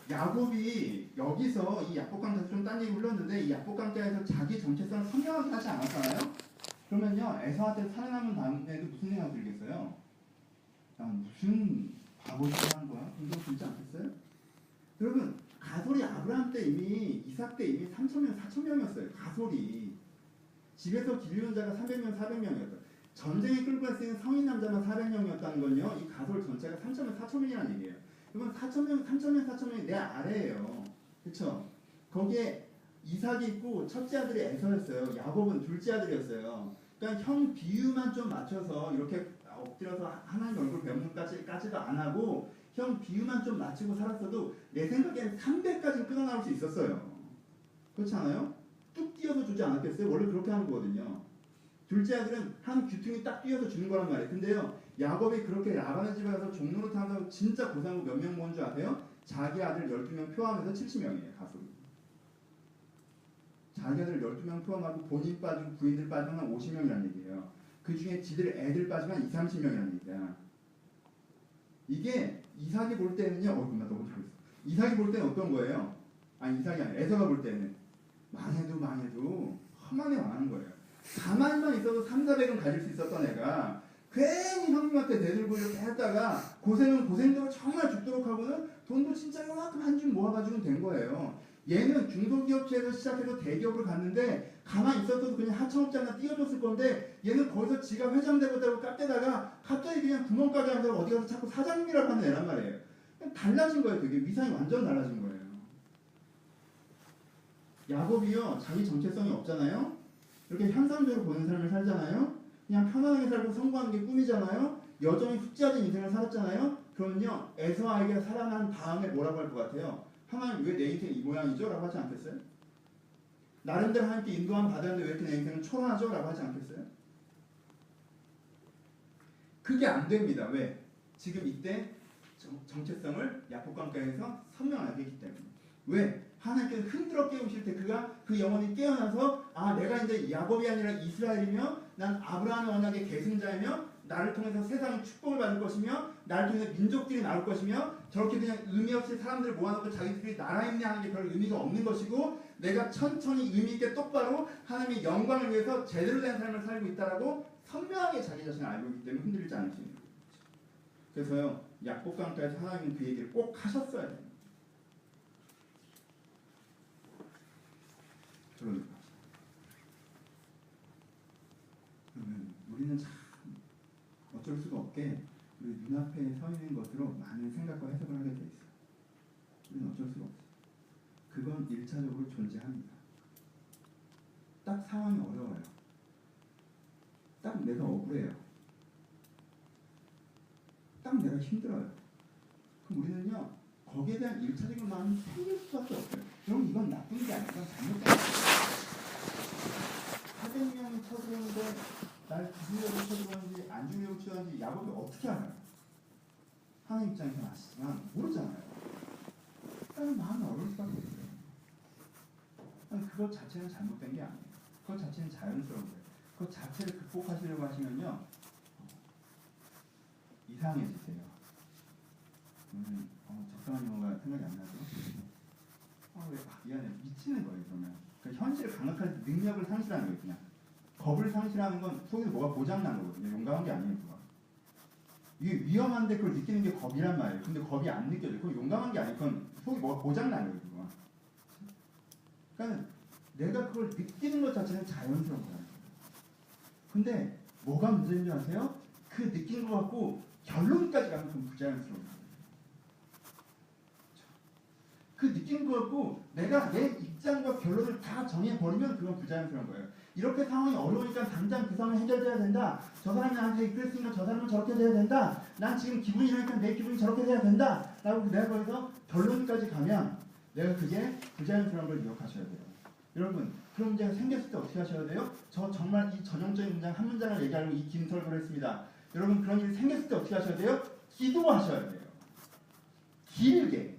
야곱이 여기서 이 야복강가에서 좀 딴 얘기 흘렀는데 이 야복강가에서 자기 정체성을 선명하게 하지 않았잖아요? 그러면요, 에서한테 살아남은 다음에도 무슨 생각 들겠어요? 난 무슨 바보짓을 한 거야? 그런 생각 들지 않겠어요? 여러분, 가솔이 아브라함 때 이미, 이삭 때 이미 3,000명, 4,000명이었어요. 가솔이. 집에서 기르는 자가 300명, 400명이었어요. 전쟁에 끌고 갈 수 있는 성인 남자만 400명이었다는 건요, 이 가솔 전체가 3,000명, 4,000명이라는 얘기예요. 그러면 4,000명, 3,000명이 내 아래예요. 그쵸? 거기에 이삭이 있고 첫째 아들이 에서였어요. 야곱은 둘째 아들이었어요. 그러니까 형 비유만 좀 맞춰서 이렇게 엎드려서 하나님 얼굴 배우는 까지도 안 하고 형 비유만 좀 맞추고 살았어도 내 생각에는 300까지 끊어나올 수 있었어요. 그렇지 않아요? 뚝 띄어서 주지 않았겠어요? 원래 그렇게 하는 거거든요. 둘째 아들은 한 귀퉁이 딱 띄어서 주는 거란 말이에요. 근데요, 야곱이 그렇게 라반의 집에 가서 종로를 타서 진짜 고생하고 몇 명 모은 줄 아세요? 자기 아들 12명 포함해서 70명이에요. 가족이. 자기 아들 12명 포함하고 본인 빠지고 부인들 빠지면 한 50명이라는 얘기예요. 그 중에 지들 애들 빠지면 한 2, 30명이라는 얘기야. 이게 이삭이 볼 때는요, 나 너무 잘했어. 이삭이 볼 때는 어떤 거예요? 아니, 이삭이 아니라 에서가 볼 때는 망해도 험하게 망하는 거예요. 가만히만 있어도 3, 400은 가질 수 있었던 애가 괜히 형님한테 대들고 이렇게 했다가 고생은 고생대로 정말 죽도록 하고는 돈도 진짜 요만큼 한 줌 모아가지고 된 거예요. 얘는 중소기업체에서 시작해서 대기업을 갔는데 가만히 있었어도 그냥 하청업자나 띄워줬을 건데 얘는 거기서 지가 회장 되겠다고 깎대다가 갑자기 그냥 구멍가게 하면서 어디 가서 자꾸 사장님이라고 하는 애란 말이에요. 달라진 거예요. 되게 위상이 완전 달라진 거예요. 야곱이요, 자기 정체성이 없잖아요. 이렇게 현상적으로 보는 삶을 살잖아요. 그냥 편안하게 살고 성공하는 게 꿈이잖아요. 여전히 숙지하진 인생을 살았잖아요. 그러면요, 에서에게 살아난 다음에 뭐라고 할 것 같아요? 하나님 왜 내 인생이 이 모양이죠? 라고 하지 않겠어요? 나름대로 하나님께 인도함 받았는데 왜 이렇게 내 인생은 초라하죠? 라고 하지 않겠어요? 그게 안 됩니다. 왜? 지금 이때 정체성을 야곱강가에서 선명하게 했기 때문에. 왜? 하나님께서 흔들어 깨우실 때 그가 그 영혼이 깨어나서 내가 이제 야곱이 아니라 이스라엘이며 난 아브라함의 언약의 계승자이며 나를 통해서 세상의 축복을 받을 것이며 나를 통해서 민족들이 나올 것이며 저렇게 그냥 의미 없이 사람들을 모아놓고 자기들이 나라임내 하는 게 별 의미가 없는 것이고 내가 천천히 의미 있게 똑바로 하나님의 영광을 위해서 제대로 된 삶을 살고 있다라고 선명하게 자기 자신을 알고 있기 때문에 흔들리지 않을 수 있는 거죠. 그래서요, 야곱강가에서 하나님은 그 얘기를 꼭 하셨어야 돼요. 그러니까 그러면 우리는 참 어쩔 수가 없게 우리 눈앞에 서 있는 것으로 많은 생각과 해석을 하게 돼 있어요. 우리는 어쩔 수가 없어요. 그건 1차적으로 존재합니다. 딱 상황이 어려워요. 딱 내가 억울해요. 딱 내가 힘들어요. 그럼 우리는요, 거기에 대한 1차적인 마음이 생길 수밖에 없어요. 그럼 이건 나쁜 게 아니라 잘못된 거예요. 400명이 쳐들어오는데 날 죽이려고 쳐들어오는지 안 죽이려고 쳐들어오는지 야곱이 어떻게 알아요? 하나님 입장에서는 아시지만 모르잖아요. 그러니까 마음이 어려울 수밖에 없어요. 그것 자체는 잘못된 게 아니에요. 그것 자체는 자연스러운 거예요. 그것 자체를 극복하시려고 하시면요, 이상해지세요. 적당한 용어가 생각이 안 나죠? 미안해. 미치는 거예요, 그러면. 그러니까 현실을 강력할 때 능력을 상실하는 거예요, 그냥. 겁을 상실하는 건 속에서 뭐가 고장난 거거든요. 용감한 게 아니에요, 그거. 이게 위험한데 그걸 느끼는 게 겁이란 말이에요. 근데 겁이 안 느껴져요. 그건 용감한 게 아니에요. 그건 속에 뭐가 고장난 거예요, 그거. 그러니까 내가 그걸 느끼는 것 자체는 자연스러운 거예요. 근데 뭐가 문제인 줄 아세요? 그 느낀 거 갖고 결론까지 가면 그건 부자연스러운 거예요. 그 느낀 거 갖고 내가 내 입장과 결론을 다 정해버리면 그건 부자연스러운 거예요. 이렇게 상황이 어려우니까 당장 그 상황이 해결돼야 된다. 저 사람이 나한테 그랬으니까 저 사람은 저렇게 돼야 된다. 난 지금 기분이 이러니까 내 기분이 저렇게 돼야 된다. 라고 내가 거기서 결론까지 가면 내가 그게 부자연스러운 걸 기억하셔야 돼요. 여러분, 그런 문제가 생겼을 때 어떻게 하셔야 돼요? 저 정말 이 전형적인 문장 한 문장을 얘기하려고 이 긴 설교를 했습니다. 여러분, 그런 일이 생겼을 때 어떻게 하셔야 돼요? 기도하셔야 돼요. 길게.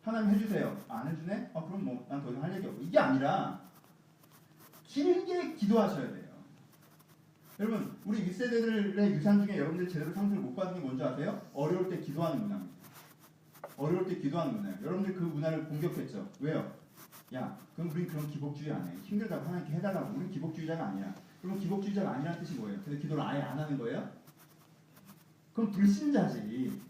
하나님 해주세요. 안 해주네? 그럼 뭐 난 더 이상 할 얘기 없고. 이게 아니라 길게 기도하셔야 돼요. 여러분, 우리 윗세대들의 유산 중에 여러분들 제대로 상승을 못 받은 게 뭔지 아세요? 어려울 때 기도하는 문화입니다. 어려울 때 기도하는 문화예요. 여러분들 그 문화를 공격했죠. 왜요? 야, 그럼 우린 그런 기복주의 안 해. 힘들다고 하나님께 해달라고. 우린 기복주의자가 아니야. 그럼 기복주의자가 아니라는 뜻이 뭐예요? 근데 기도를 아예 안 하는 거예요? 그럼 불신자지.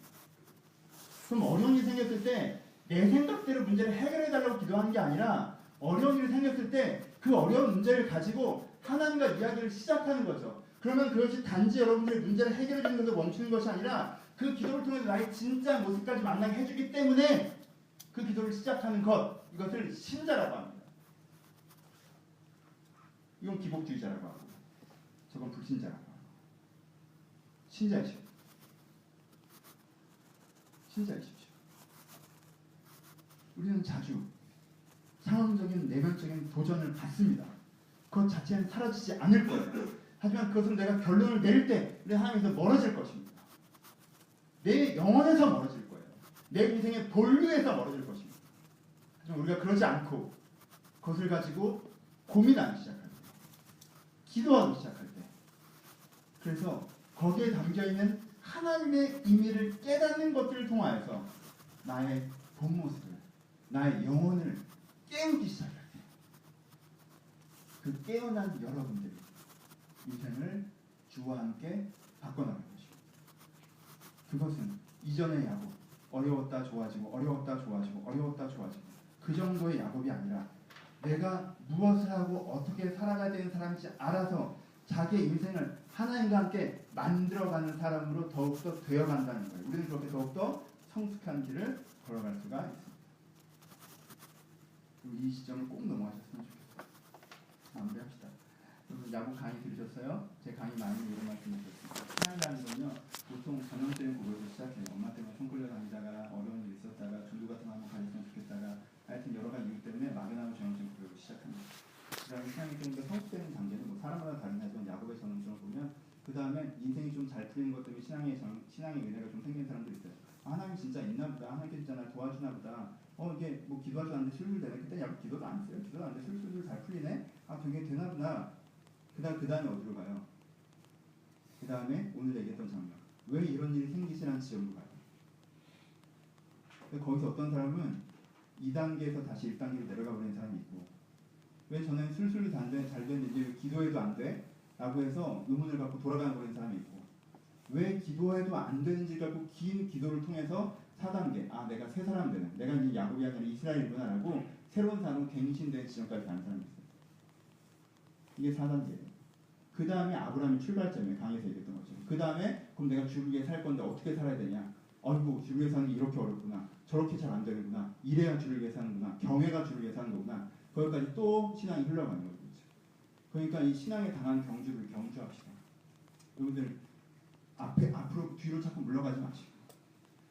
그럼 어려운 일이 생겼을 때 내 생각대로 문제를 해결해달라고 기도하는 게 아니라 어려운 일이 생겼을 때 그 어려운 문제를 가지고 하나님과 이야기를 시작하는 거죠. 그러면 그것이 단지 여러분들의 문제를 해결해 주는 것에 멈추는 것이 아니라 그 기도를 통해서 나의 진짜 모습까지 만나게 해주기 때문에 그 기도를 시작하는 것, 이것을 신자라고 합니다. 이건 기복주의자라고 하고 저건 불신자라고 하고 신자이십시오. 신자이십시오. 우리는 자주 상황적인 내면적인 도전을 받습니다. 그것 자체는 사라지지 않을 거예요. 하지만 그것은 내가 결론을 내릴 때 우리 하나님에서 멀어질 것입니다. 내 영혼에서 멀어질 거예요. 내 인생의 본류에서 멀어질 것입니다. 하지만 우리가 그러지 않고 그것을 가지고 고민하기 시작할 때, 기도하기 시작할 때, 그래서 거기에 담겨있는 하나님의 의미를 깨닫는 것들을 통하여서 나의 본 모습을, 나의 영혼을 깨우기 시작할 때, 그 깨어난 여러분들이 인생을 주와 함께 바꿔나갈 것입니다. 그것은 이전의 야곱, 어려웠다 좋아지고 어려웠다 좋아지고 어려웠다 좋아지고 그 정도의 야곱이 아니라 내가 무엇을 하고 어떻게 살아가야 되는 사람인지 알아서 자기의 인생을 하나님과 함께 만들어가는 사람으로 더욱더 되어간다는 거예요. 우리는 그렇게 더욱더 성숙한 길을 걸어갈 수가 있습니다. 이 시점을 꼭 넘어가셨으면 좋겠어요. 마무리합시다. 여러분 야곱 강의 들으셨어요? 제 강의 많이 이런 말씀 드렸습니다. 신앙이라는 건요, 보통 전형적인 고백으로 시작해요. 엄마 때문에 손 끌려 다니다가 어려운 일 있었다가 중도 같은 거 한번 가졌으면 좋겠다가 하여튼 여러 가지 이유 때문에 막연하고 전형적인 고백으로 시작합니다. 그 다음에 신앙이 좀 더 성숙되는 단계는 뭐 사람마다 다르긴 하지만 야곱의 전형적으로 보면 그 다음에 인생이 좀 잘 풀리는 것 때문에 신앙의 은혜가 좀 생기는 사람도 있어요. 아, 하나님 진짜 있나 보다. 하나님께 진짜 날 도와주나 보다. 이게 뭐 기도하지 않는데 술술 되네. 그때 야곱 기도도 안 했어요. 기도도 안 했는데 술술 잘 풀리네. 아, 되게 되나 보다. 그 다음에 어디로 가요? 그 다음에 오늘 얘기했던 장면. 왜 이런 일이 생기시라는 지점으로 가요. 거기서 어떤 사람은 2단계에서 다시 1단계로 내려가 버리는 사람이 있고, 왜 저는 술술이 잘 됐는지 기도해도 안 돼? 라고 해서 의문을 갖고 돌아가 버리는 사람이 있고, 왜 기도해도 안 되는지 갖고 긴 기도를 통해서 4단계, 아 내가 새 사람 되는, 내가 이제 야곱이 아니라 이스라엘이구나 라고 새로운 사람으로 갱신된 지점까지 가는 사람이 있어요. 이게 4단계예요. 그 다음에 아브라함이 출발점이에요. 강에서 얘기했던 것처럼. 그 다음에 그럼 내가 주를 위해 살 건데 어떻게 살아야 되냐. 아이고 주를 위해 사는 게 이렇게 어렵구나. 저렇게 잘 안 되는구나. 이래야 주를 위해 사는구나. 경외가 주를 위해 사는 거구나. 거기까지 또 신앙이 흘러가는 거죠. 그러니까 이 신앙에 당한 경주를 경주합시다. 여러분들 앞으로 뒤로 자꾸 물러가지 마시고,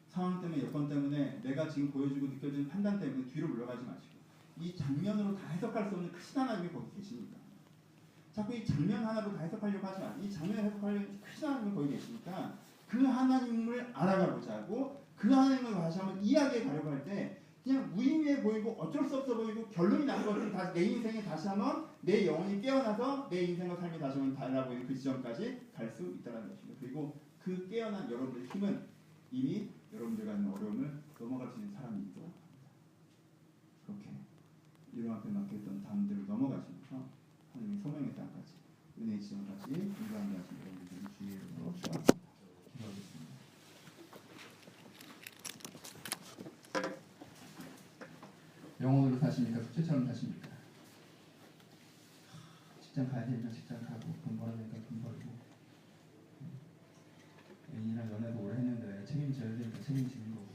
상황 때문에 여건 때문에 내가 지금 보여주고 느껴지는 판단 때문에 뒤로 물러가지 마시고, 이 장면으로 다 해석할 수 없는 크신 하나님이 거기 계시니까 자꾸 이 장면 하나로 다 해석하려고 하지 마시고, 이 장면을 해석하려는 크신 하나님이 거기 계시니까 그 하나님을 알아가고자 하고 그 하나님을 다시 한번 이야기해 가려고 할 때 그냥 무의미해 보이고 어쩔 수 없어 보이고 결론이 나는 것은 다시 내 인생에 다시 한번 내 영혼이 깨어나서 내 인생과 삶이 다시 한번 달라 보이는 그 지점까지 갈 수 있다는 것입니다. 그리고 그 깨어난 여러분들의 힘은 이미 여러분들과 있는 어려움을 넘어갈 수 있는 사람이기도 합니다. 그렇게 이름 앞에 맡겼던 담들을 넘어가시면서 하나님의 소명의 땅까지, 은혜의 지점까지 인도하게 하신 여러분들의 주의 이름으로 기도하겠습니다. 영혼으로 사십니까? 숙제처럼 사십니까? 직장 가야 되니까 직장 가고, 돈 벌어야 되니까 돈 벌고, 애인이랑 연애도 오래 했는데 책임져야 되니까 책임지는 거고.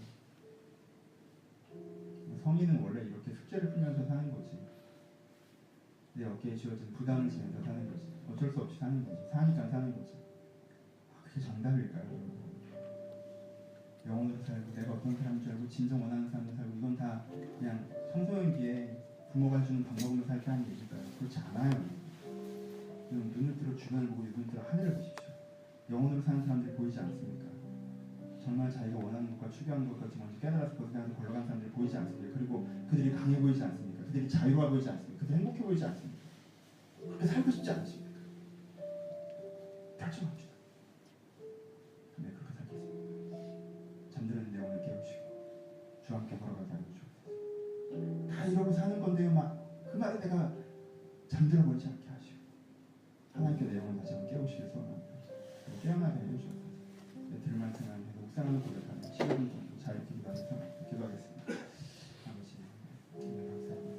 성인은 원래 이렇게 숙제를 풀면서 사는 거지. 내 어깨에 쥐어진 부담을 지면서 사는 거지. 어쩔 수 없이 사는 거지. 사니까 사는 거지. 그게 정답일까요? 영혼으로 살고 내가 어떤 사람인 줄 알고 진정 원하는 사람으로 살고 이건 다 그냥 청소년기에 부모가 주는 방법으로 살게 하는 얘기일까요? 그렇지 않아요. 눈을 들어 주변을 보고 눈을 들어 하늘을 보십시오. 영혼으로 사는 사람들이 보이지 않습니까? 정말 자기가 원하는 것과 추구하는 것까지 먼저 깨달아서 그것에 대해서 걸러간 사람들이 보이지 않습니까? 그리고 그들이 강해 보이지 않습니까? 그들이 자유로워 보이지 않습니까? 그들이 행복해 보이지 않습니까? 그렇게 살고 싶지 않으십니까? 결정합시다. 네, 그렇게 살겠습니다. 잠드는 내 영혼을 깨우시고 주와 함께 걸어가게 하여 주옵소서. 다 이러고 사는 건데요, 그 말에 내가 잠들어 버리지 않게 하시고 하나님께 내 영혼을 다시 한번 깨우시길 소원합니다. 깨어나게 해주옵소서. 들을 말씀을 묵상하는 고백하는 15분 정도 자유롭게 기도하겠습니다. 아버지, 오늘 감사합니다.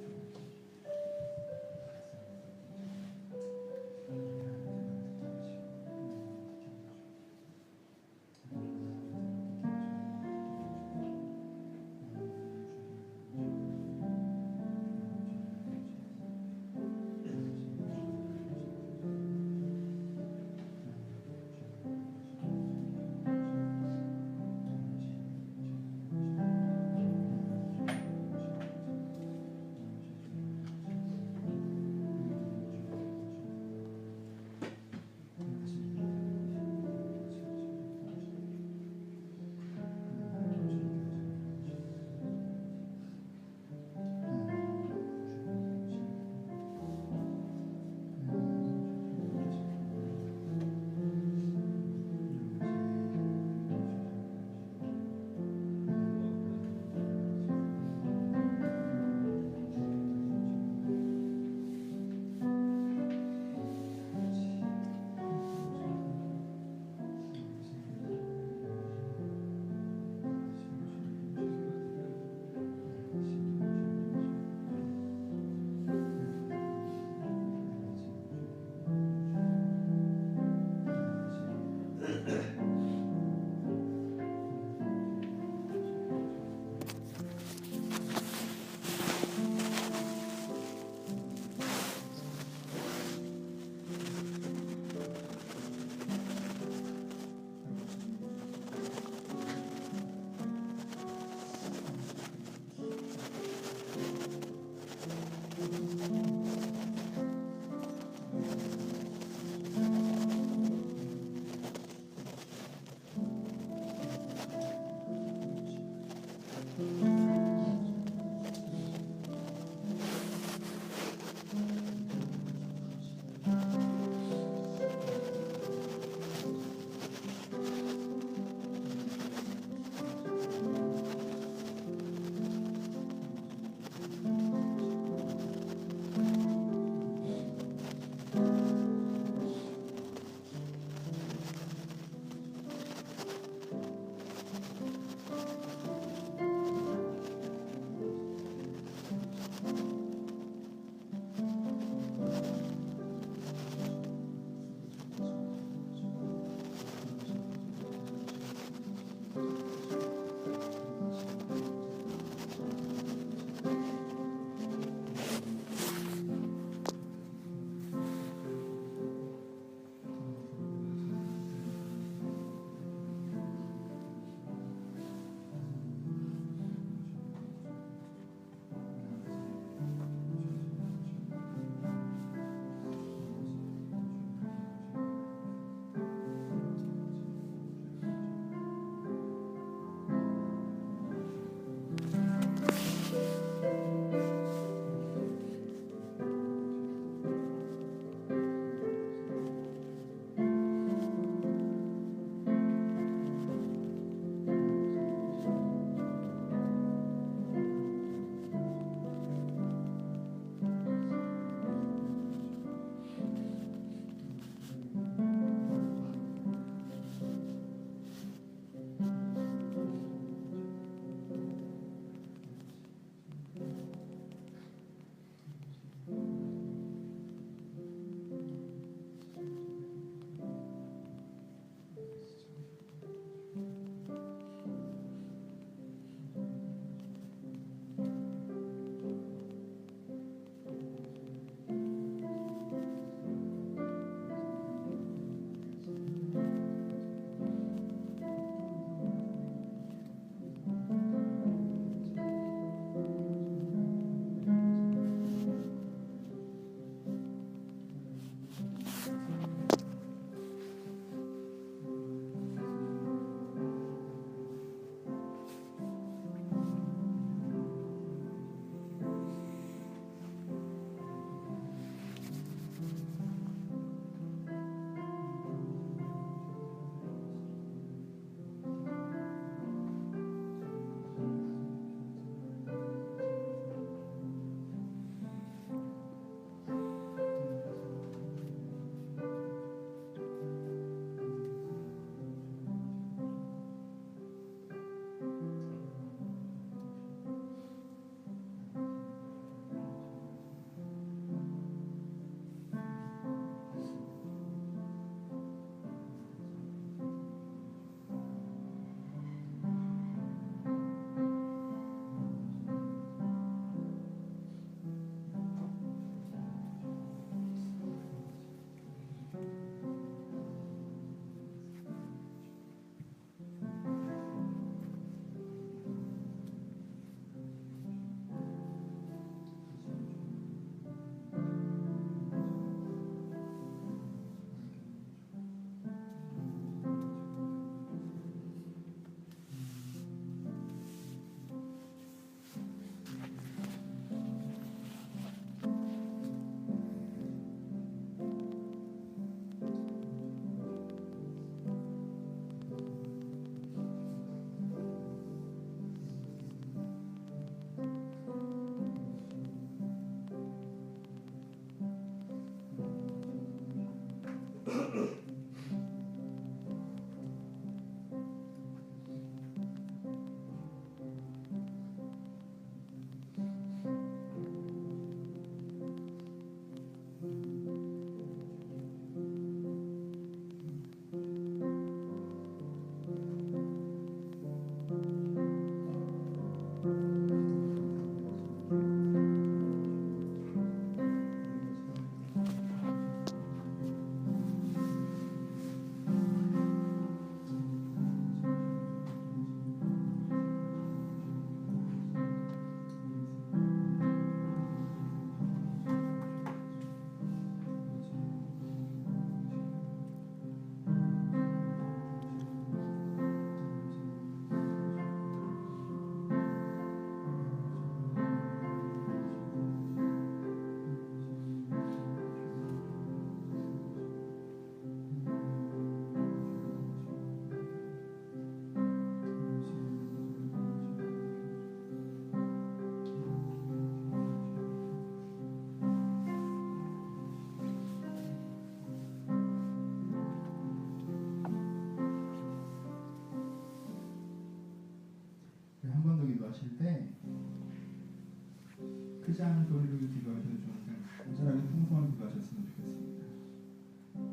크지 않은 소리로 기도하셔도 좋으니까 간절하게 통성을 기도하셨으면 좋겠습니다.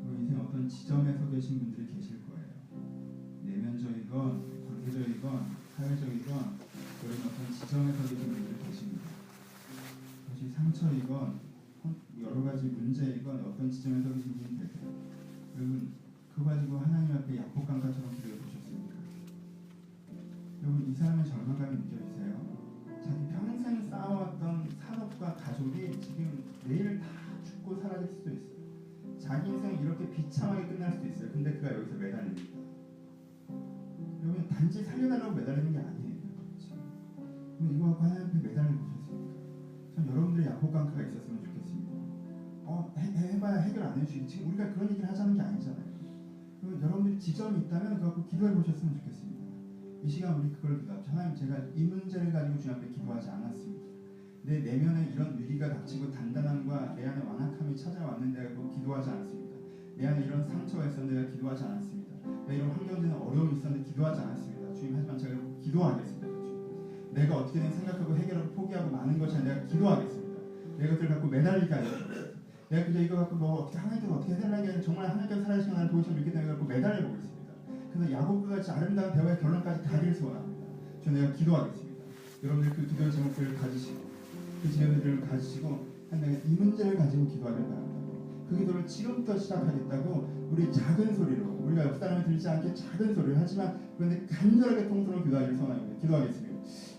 우리 인생 어떤 지점에 서 계신 분들이 계실 거예요. 내면적이건 관계적이건 사회적이건 그런 어떤 지점에 서 계신 분들이 계십니다. 그것이 상처이건 여러 가지 문제이건 어떤 지점에 서 계신 분이 되세요. 여러분 그거 가지고 하나님 앞에 약복강가처럼 기도해 보셨습니까? 여러분 이 사람의 절망감이 느껴지세요? 자기 평생 쌓아왔던 산업과 가족이 지금 내일 다 죽고 사라질 수도 있어요. 자기 인생이 이렇게 비참하게 끝날 수도 있어요. 근데 그가 여기서 매달립니다. 여러분 단지 살려달라고 매달리는 게 아니에요. 그럼 이거 갖고 하나님 앞에 매달려 보셨습니까? 전 여러분들의 약복강가가 있었으면 좋겠습니다. 해봐야 해결 안 해주시고 지금 우리가 그런 얘기를 하자는 게 아니잖아요. 그럼 여러분들이 지점이 있다면 그거 갖고 기도해 보셨으면 좋겠습니다. 이 시간 우리 그걸 기도합시다. 하나님 제가 이 문제를 가지고 주님 앞에 기도하지 않았습니다. 내 내면에 이런 위기가 닥치고 단단함과 내 안에 완악함이 찾아왔는데 그거 기도하지 않았습니다. 내 안에 이런 상처가 있었는데 내가 기도하지 않았습니다. 내 이런 환경적인 어려움이 있었는데 기도하지 않았습니다. 주님 하지만 제가 기도하겠습니다. 주님. 내가 어떻게든 생각하고 해결하고 포기하고 많은 것이 아니라 내가 기도하겠습니다. 내 것들을 갖고 매달리게 하여주옵소서. 내가 그저 이거 갖고 뭐 어떻게 하나님께서 어떻게 해달라는 게 정말 하나님께서 살아계신 하나님 보이시면 믿게 되는 걸 갖고 매달려 보고 있습니다. 그래서 야곱과 같이 아름다운 대화의 결론까지 가기를 소원합니다. 저 내가 기도하겠습니다. 여러분들 그 기도의 제목들을 가지시고 그 제목들을 가지시고 하나님 이 문제를 가지고 기도하길 바랍니다. 그 기도를 지금부터 시작하겠다고 우리 작은 소리로 우리가 옆 사람이 들리지 않게 작은 소리를 하지만 그런데 간절하게 통성으로 기도하기를 소원합니다. 기도하겠습니다.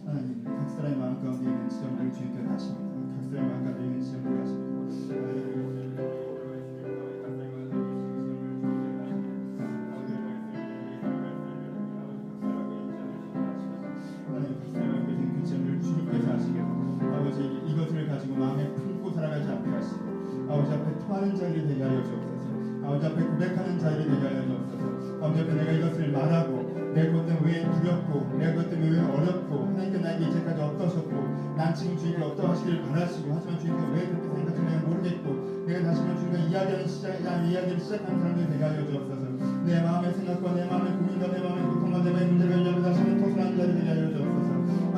하나님 각 사람의 마음 가운데 있는 지점들을 주님께 가십니다. 각 사람의 마음 가운데 있는 지점들을 가십니다. 이것을 가지고 마음에 품고 살아가지 않게 하시고 아버지 앞에 토하는 자들이 되게 하여 주옵소서. 아버지 앞에 고백하는 자들이 되게 하여 주옵소서. 아버지 앞에 내가 이것을 말하고 내 것 때문에 왜 두렵고 내 것 때문에 왜 어렵고 하나님께 나에게 이제까지 어떠셨고 난 지금 주님께 어떠하시기를 바라시고 하지만 주님께 왜 그렇게 생각하는지 내가 모르겠고 내가 다시금 주님과 이야기를 시작하는 사람들이 되게 하여 주옵소서. 내 마음의 생각과 내 마음의 고민과 내 마음의 고통과 내 마음의 문제가 이제 다시금 토설하는 자들이 되게 하여 주옵소서.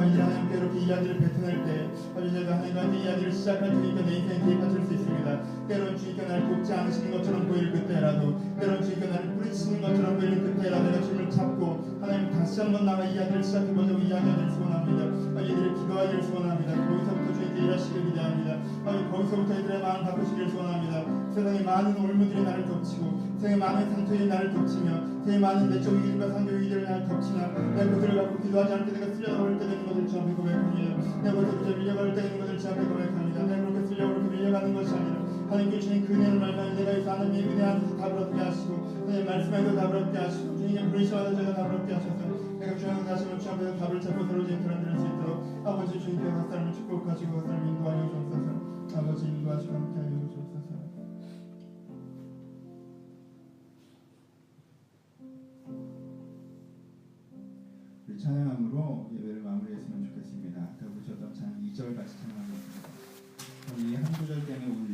이제 하나님께 이렇게 이야기를 뱉어낼 때 아버지 제가 하나님한테 이야기를 시작할 테니까 내 인생에 개입하실 수 있습니다. 때론 주님께 나를 돕지 않으시는 것처럼 보일 그때라도 때론 주님께 나를 뿌리치는 것처럼 보이는 그때라도 내가 주님을 잡고 하나님 다시 한번 나와 이야기를 시작해보자고 이야기하기를 소원합니다. 이들을 기도하기를 소원합니다. 거기서부터 주님께 일하시길 기대합니다. 거기서부터 이들의 마음 바꾸시기를 소원합니다. 세상에 많은 올무들이 나를 덮치고 세상에 많은 상처들이 나를 덮치며 세상에 많은 내적 위기들과 상대 위기들이 나를 덮치나 내가 그들을 갖고 기도하지 않을 때 내가 쓸려나올 때 되는 것을 주 앞에 고백합니다. 내가 그들을 밀려갈 때 되는 것을 주 앞에 고백합니다. 내가 그렇게 쓸려 그렇게 밀려가는 것이 아니라 하나님께 주신 그 은혜를 말하면 내가 이 하나님의 은혜 안에서 답을 얻게 하시고 하나님 말씀에서 답을 얻게 하시고 주님의 부르심마다 저희가 답을 얻게 하셔서 내가 주님을 다시 한번 주 앞에서 답을 찾고 새로운 사람 들을 수 있도록 아버지 주님께서 각 사람을 축복하시고 각 사람을 인도하여 주옵소서. 아버지 인도하시고 함께하여 주옵소서. 우리 찬양함으로 예배를 마무리했으면 좋겠습니다. 아까 부르셨던 찬양 2절 같이 찬양하겠습니다. 이 한 구절 때문에